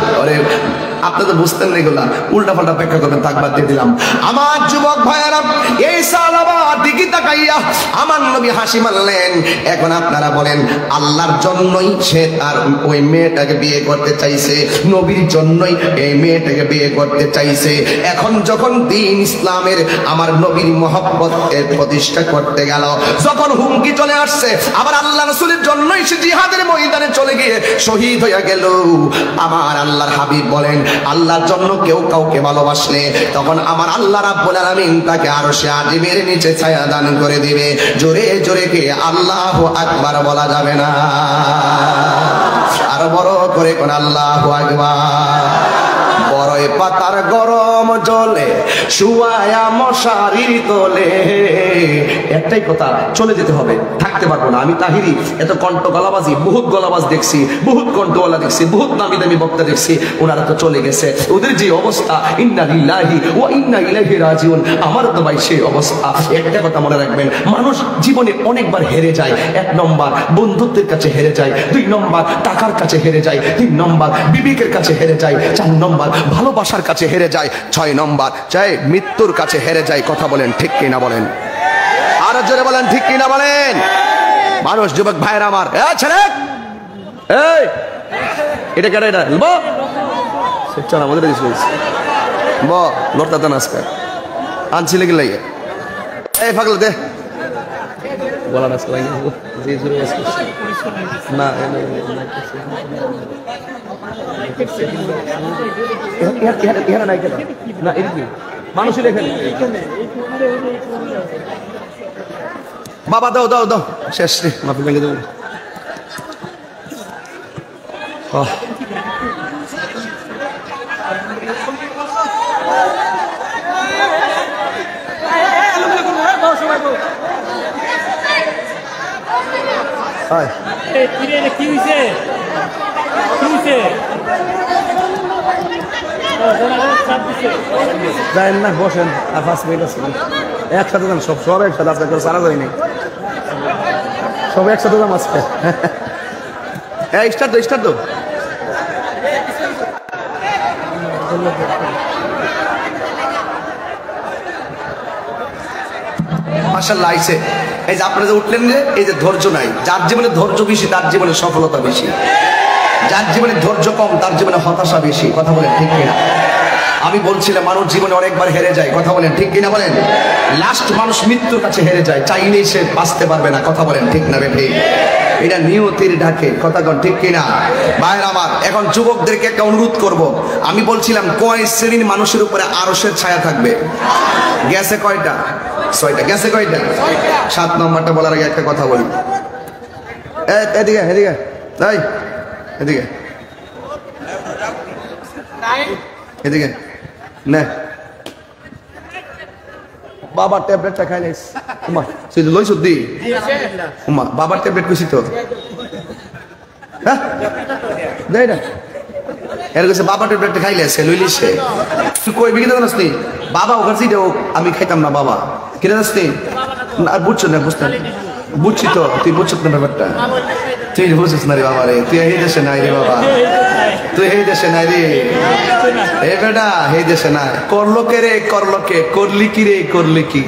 আপনি তো বুঝতেন না এগুলা, উল্টা পাল্টা ব্যাখ্যা করবেন, তাকবার দিয়ে দিলাম। আমার যুবক ভাইয়েরা, এই সাহাবা দিকে তাকাইয়া আমার নবী হাসি মারলেন। এখন আপনারা বলেন, আল্লাহর জন্যই সে তার ওই মেয়েটাকে বিয়ে করতে চাইছে, নবীর জন্যই এই মেয়েটাকে বিয়ে করতে চাইছে। এখন যখন দ্বীন ইসলামের আমার নবীর মহব্বতের প্রতিষ্ঠা করতে গেল, যখন হুমকি চলে আসছে, আবার আল্লাহ রাসূলের জন্যই সে জিহাদের ময়দানে চলে গিয়ে শহীদ হয়ে গেল। আমার আল্লাহর হাবিব বলেন, আল্লাহর জন্য কেউ কাউকে ভালোবাসলে তখন আমার আল্লাহ রাব্বুল আলামিন তাকে আরশে আজিমের নিচে ছায়া দান করে দিবে। জোরে জোরে কে আল্লাহু আকবার বলা যাবে না? আর বড় করে কোন আল্লাহু আকবার। বড়ই পাতার গরম জলে শুয়ায়া মশারির তোলে। একটাই কথা, চলে যেতে হবে, থাকতে পারবো না। আমি তাহিরি এত কণ্ঠ গলাবাজি, বহুত গলাবাজ দেখছি, বহুত কণ্ঠওয়ালা দেখছি, বহুত নামি দামি বক্তা দেখছি, ওনারা তো চলে গেছে। ওদের যে অবস্থা, ইন্না লিল্লাহি ওয়া ইন্না ইলাইহি রাজিউন, আমার তো ভাই সেই অবস্থা। একটা কথা মনে রাখবেন, মানুষ জীবনে অনেকবার হেরে যায়। 1 নম্বর বন্ধুত্বের কাছে হেরে যায়, 2 নম্বর টাকার কাছে হেরে যায়, 3 নম্বর বিবেকের কাছে হেরে যায়, 4 নম্বর ভালোবাসার কাছে হেরে যায়, 6 নম্বর চাই মৃত্যুর কাছে হেরে যায়। কথা বলেন ঠিক কিনা বলেন? আরো জোরে বলেন ঠিক কিনা বলেন? মানুষ, যুবক ভাইরা আমার, ছেলে এই এটা কেটে এটা বলবো চল আমাদের ব লড়তা দেন আজকে আনছিলে কি লাগে এই পাগল দে বলা আজকে লাগে না না এদিকে মানুষের এখানে বাবা দাও দাও দাও শেষ রে মাফি ভেঙে দেবো। যাই না বসেন আর 5 মিনিট আছে একসাথে যান সব সব একসাথে আজকে কেউ সারা যায়নি সব একসাথে যাম আজকে স্টার্ট দো স্টার্ট দো মাশাআল্লাহ আইছে। এই যে আপনারা যে উঠলেন যে এই যে ধৈর্য নাই, যার জীবনে ধৈর্য বেশি তার জীবনে সফলতা বেশি, যার জীবনে ধৈর্য কম তার জীবনে হতাশা বেশি। কথা বলেন ঠিক কিনা? আমি বলছিলাম মানুষ জীবনে অনেকবার হেরে যায়। কথা বলেন ঠিক কিনা বলেন? লাস্ট মানুষ মৃত্যুর কাছে হেরে যায়, চাইলেই সে বাঁচতে পারবে না। কথা বলেন ঠিক না ঠিক? এটা নিয়তির ডাকে। কথা কন ঠিক কিনা? ভাইরা আমার, এখন যুবকদেরকে একটা অনুরোধ করব। আমি বলছিলাম কয় শ্রেণীর মানুষের উপরে আরশের ছায়া থাকবে? গেছে কয়টা? 6টা। গেছে কয়টা? 7 নম্বরটা বলার আগে একটা কথা বলি। এদিকে এদিকে এই এদিকে এদিকে নে বাবার ট্যাবলেটটা খাই নাইস উমা তুই লইছ দি উমা বাবার ট্যাবলেট কইছি তো হ্যাঁ দেই না এর কাছে বাবার ট্যাবলেটটা খাইলেছে লইলিছে তুই কই বিকিতে জানাস নি বাবা ওখানে দেও আমি খাইতাম না বাবা কিনে জানাস নি না বুঝছ না বুঝতে বুঝছি তো তুই বুঝছিস না ব্যাপারটা তুই বুঝছিস না রে বাবা রে তুই এই দেশে নাই রে বাবা তুই এই দেশে নাই রে এ বেটা এই দেশে না করলো কে রে করলো কে করলি কি রে করলি কি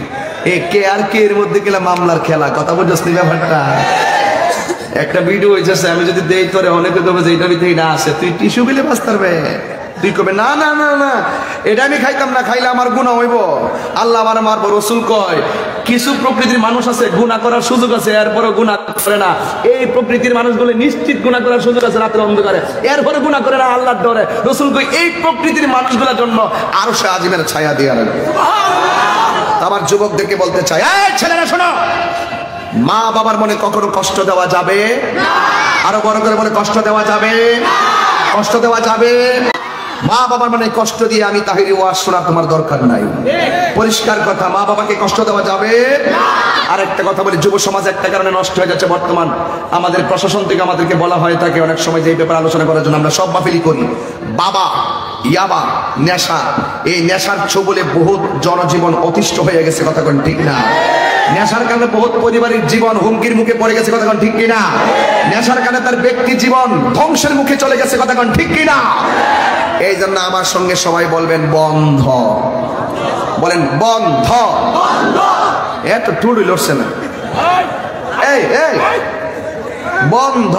এ কে আর কে এর মধ্যে গেলা মামলার খেলা কথা বুঝছিস না ব্যাপারটা একটা ভিডিও হয়েছে আমি যদি দেই তোরে অনেকে কবে যে এটা ভিতরে না আসে তুই টিস্যু বিলে বাঁচতে পারবে তুই কবে না না না না এটা আমি খাইতাম না খাইলে আমার গুনাহ হইব আল্লাহ আমার মারবো রসুল কয় কিছু প্রকৃতির মানুষ আছে গুনাহ করার সুযোগ আছে এরপরও গুনাহ করে না এই প্রকৃতির মানুষগুলো নিশ্চিত গুনাহ করার সুযোগ আছে রাতের অন্ধকারে এরপরে গুনাহ করে না আল্লাহর ডরে রসুল কয় এই প্রকৃতির মানুষগুলোর জন্য আরশে আজিমের ছায়া দিয়ে রাখবে আমার যুবকদেরকে বলতে চাই এই ছেলেরা শোনো মা বাবার মনে কখনো কষ্ট দেওয়া যাবে না আরো বড় করে বলে কষ্ট দেওয়া যাবে না কষ্ট দেওয়া যাবে মা বাবার মানে কষ্ট দিয়ে আমি তাহিরি ওয়াজ শোনা তোমার দরকার নাই পরিষ্কার কথা মা বাবাকে কষ্ট দেওয়া যাবে না আর একটা কথা বলি যুব সমাজ একটা কারণে নষ্ট হয়ে যাচ্ছে বর্তমান আমাদের প্রশাসন থেকে আমাদেরকে বলা হয় থাকে অনেক সময় যে এই ব্যাপারে আলোচনা করার জন্য আমরা সব মাহফিলি করি বাবা ইয়াবা নেশা এই নেশার ছোবলে বহুত জনজীবন অতিষ্ঠ হয়ে গেছে কথা কোন ঠিক না নেশার কারণে বহুত পরিবারের জীবন হুমকির মুখে পড়ে গেছে কথা কোন ঠিক কিনা নেশার কারণে তার ব্যক্তি জীবন ধ্বংসের মুখে চলে গেছে কথা কোন ঠিক কিনা এই জন্য আমার সঙ্গে সবাই বলবেন বন্ধ বলেন বন্ধ এত টুড়ি লড়ছে না এই এই বন্ধ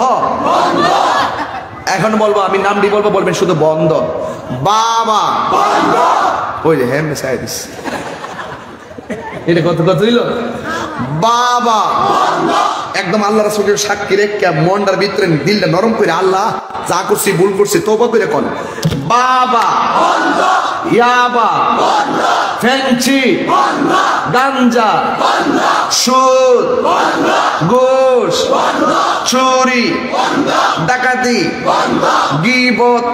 এখন বলবো আমি নামটি বলবো বলবেন শুধু বন্ধ বাবা ওই যে হ্যাঁ মেসাই দিস এটা কত কত হইল বাবা একদম আল্লাহ রাসূলের সাক্ষী রেখে মনটার ভিতরে দিলটা নরম করে আল্লাহ যা করছি ভুল করছি তওবা করে কোন বাবা, ইয়াবা, ফেঞ্চি, গাঞ্জা, সুদ, ঘুষ, চুরি, ডাকাতি, গীবত,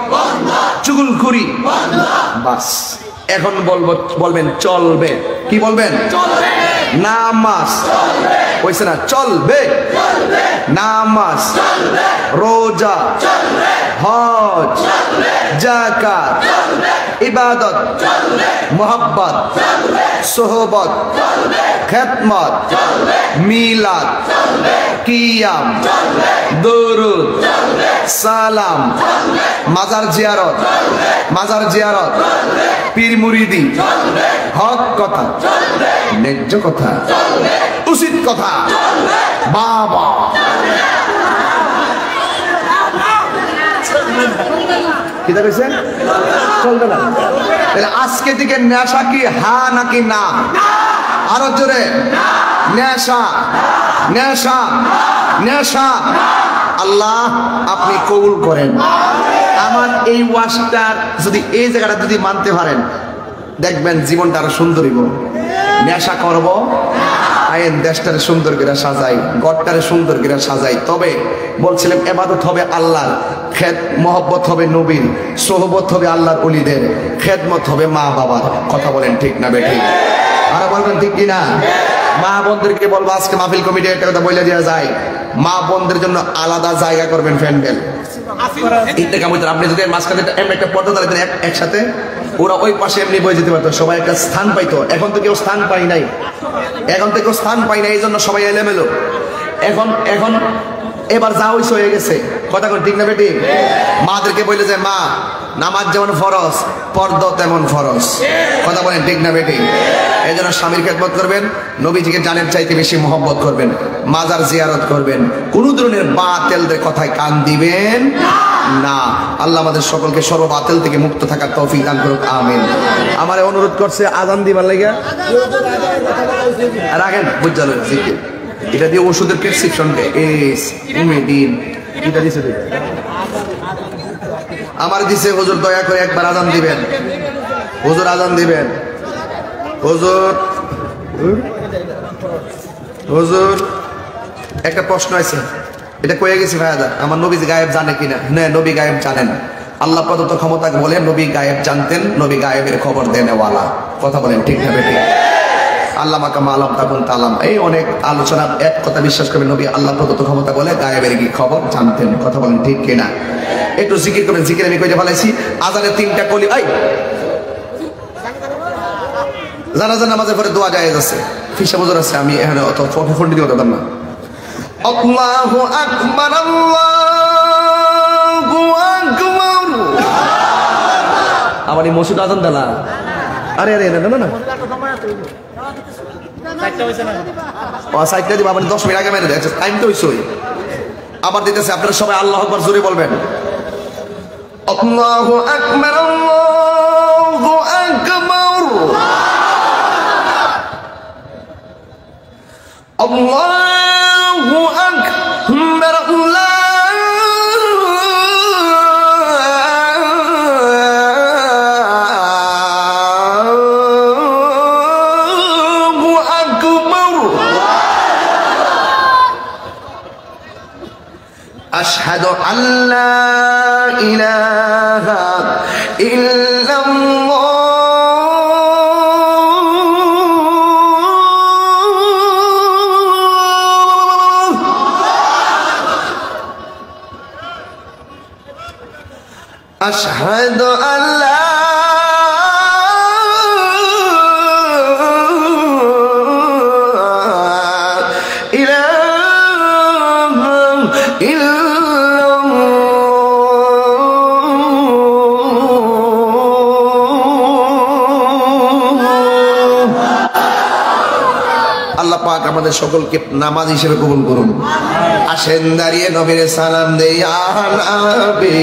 চুগলখড়ি। বাস এখন বলবেন চলবে। কি বলবেন? নামাজ হইছে না? চলবে। নামাজ, রোজা, হজ, যাকাত, ইবাদত, মোহাব্বত, সোহবত, খেদমত, মিলাদ, কিয়াম, দুরুদ, সালাম, মাজার জিয়ারত, পীর মুরিদি, হক কথা, ন্যায্য কথা, উচিত কথা, বাবা। কি দেখেছেন? চলবে না। আজকে থেকে নেশা কি হা নাকি না? আরো জোরে, নেশা, নেশা, নেশা। আল্লাহ আপনি কবুল করেন। আমার এই ওয়াজটার যদি এই জায়গাটা যদি মানতে পারেন, দেখবেন জীবনটা আরো সুন্দর হইব। নেশা করব, আইন দেশটারে সুন্দর করে সাজাই, গড়টারে সুন্দর করে সাজাই। তবে বলছিলাম ইবাদত হবে আল্লাহর, মহব্বত হবে নবীর, সোহবত হবে আল্লাহর ওলিদের, খেদমত হবে মা বাবার। কথা বলেন ঠিক না বেঠিক? আর বলবেন ঠিক কিনা? মা বোনদেরকে বলবো আজকে মাহফিল কমিটি একটা কথা বলে দেওয়া যায়, মা বোনদের জন্য আলাদা জায়গা করবেন প্যান্ডেল। আপনি যদি মাঝখানে একটা পর্দা দাঁড়িয়ে একসাথে, ওরা ওই পাশে এমনি বয়ে যেতে পারতো, সবাই একটা স্থান পাইতো। এখন তো কেউ স্থান পাই নাই, এই জন্য সবাই এলোমেলো। এখন এবার যা হইছে হয়ে গেছে। কথা কোন ঠিক না বেটি? মাদেরকে বলে যে মা, নামাজ যেমন ফরজ, পর্দা তেমন ফরজ। কথা বলেন ঠিক না বেটি? এই জন্য স্বামীর খেদমত করবেন, নবীজিকে জানের চাইতে বেশি মহব্বত করবেন, মাজার জিয়ারত করবেন, কোন ধরনের বাতিলদের কথায় কান দিবেন না। আল্লাহ আমাদের সকলকে সর্ব বাতিল থেকে মুক্ত থাকার তৌফিক দান করুক, আমিন। আমারে অনুরোধ করছে আজান দিবার লাগা, রাখেন বুঝালো জিকির। এটা দিয়ে ওষুধের প্রেসক্রিপশন এটা দিছে, আমার দিছে হুজুর, দয়া করে একবার আজান দিবেন। হুজুর আজান দিবেন। হুজুর একটা প্রশ্ন আছে, এটা কয়ে গেছি ভাইয়া, আমার নবী গায়েব জানে কিনা? হ্যাঁ, নবী গায়েব জানেন। আল্লাহ প্রদত্ত ক্ষমতা বলে নবী গায়েব জানতেন, নবী গায়েবের খবর দেনেওয়ালা। কথা বলেন ঠিক না বেঠিক? আল্লাহ মাকামা আলাম তাকুন তালাম, এই অনেক আলোচনা। এক কথা বিশ্বাস করবেন, নবী আল্লাহ প্রদত্ত ক্ষমতা বলে গায়েবের কি খবর জানতেন। কথা বলেন ঠিক কিনা? একটু জিকির করবেন। জিকির আমি কইতে ফেলাইছি, আজানের 3টা কলি। জানাজা নামাজের পরে দোয়া জায়েজ আছে, ফিসা বুজুর আছে, আমি এখানে অত ফোন দিতে পারতাম না। আল্লাহু আকবার, আল্লাহু আকবার। আমার এই মসজিদ আজান দালা। আরে আরে না না না, সাইডটা দিব। আপনি 10 মিনিট আগে মেরে দেয়, টাইম তো হইছই। আবার দিতেছে, আপনারা সবাই আল্লাহু আকবার জোরে বলবেন। আল্লাহু আকবার, আল্লাহু আকবার, আল্লাহু আকবার, আল্লাহু আকবার। আশহাদু আল্লা ইলাহা ইল্লাল্লাহ, আশহাদু আল্লা ইলাহা ইল্লাল্লাহ। আল্লাহ পাক আমাদের সকলকে নামাজ হিসেবে কবুল করুন। আসেন দাঁড়িয়ে নবীর সালাম দেই, ইয়া নবী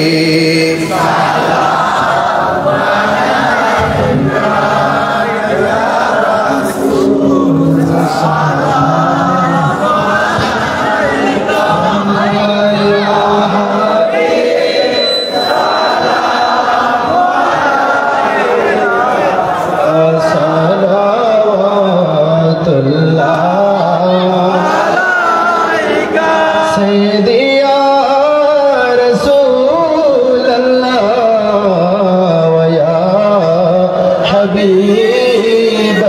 হাবিব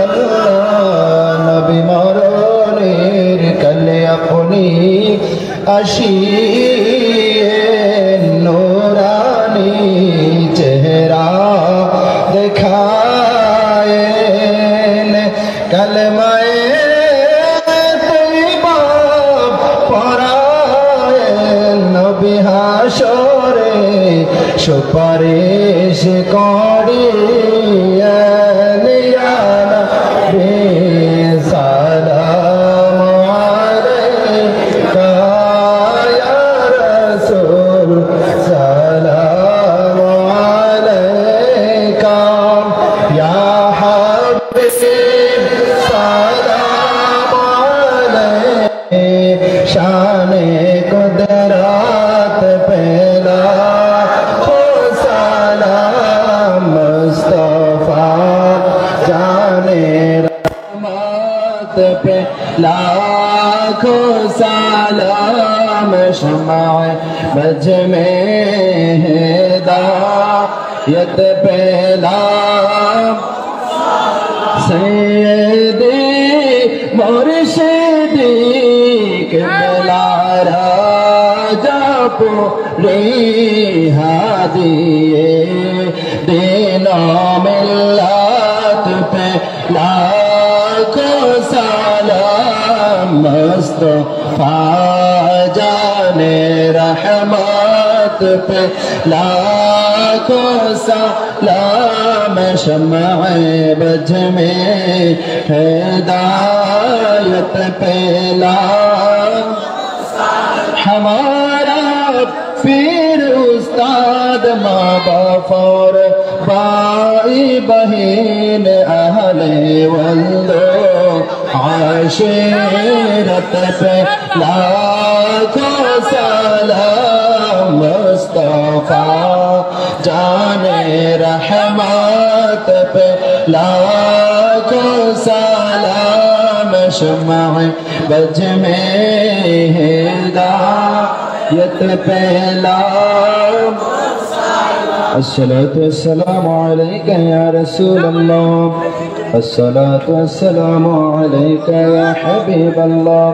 নবী মরণের কালে আপনি আসিয়ে নূরানি চেহারা দেখায়েন কলমায়ে তৈবা পড়ায়েন নবী হাশরে সুপারিশ করিয়েন ইয়া নবী সালাম আলাইকা ইয়া রাসূল সালাম আলাইকা ইয়া হাবিব সালাম আলাইকা শানে কুদরত পেলা पे लाखों सलाम शमाए बज में हिदायत पे सैयदी मुर्शिदी किबला राजा पूरी हादिए दीनो मिल्लत पे लाखों सलाम मुस्तफा जाने रहमत पे लाखों सलाम शम्अ बज में हिदायत पे हमारा पीर उस्ताद माँ बाप और भाई बहन अहले वल्दो आशिरत पे लाखों सलाम मुस्तफा जाने रहमत पे लाखों सलाम शम्अ बज में हिदायत पे अस्सलातु वस्सलामु अलैका या रसूल अल्लाह अस्सलातु वस्सलामु अलैका या हबीब अल्लाह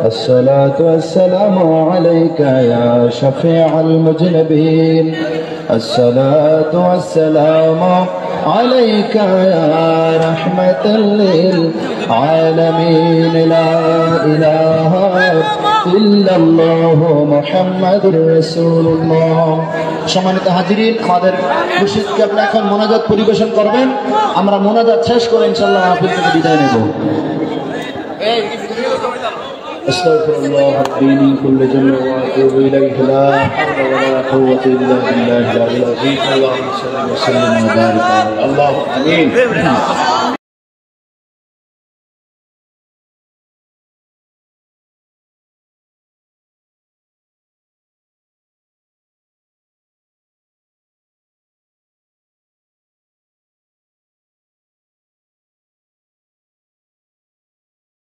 अस्सलातु वस्सलामु अलैका या शफीअल मुज़निबीन अस्सलातु वस्सलामु अलैका या रहमतल लिल आलमीन ला इलाहा इल्लल्लाह मुहम्मदुर রাসূলুল্লাহ। সম্মানিত হাজিরিন, আমাদের মুর্শিদকে আপনি এখন মোনাজাত পরিবেশন করবেন। আমরা মোনাজাত শেষ করে ইনশাআল্লাহ মাহফিল থেকে বিদায় নেব। আস্তাগফিরুল্লাহ রাব্বি কুল জামা ওয়া আতুবু ইলাইহি লা হাওলা ওয়া লা কুওয়াতা ইল্লা বিল্লাহিল আলিয়্যিল আযীম। আল্লাহুম্মা সাল্লি ওয়া সাল্লিম ওয়া বারিক আলাইহি। আল্লাহু আমিন।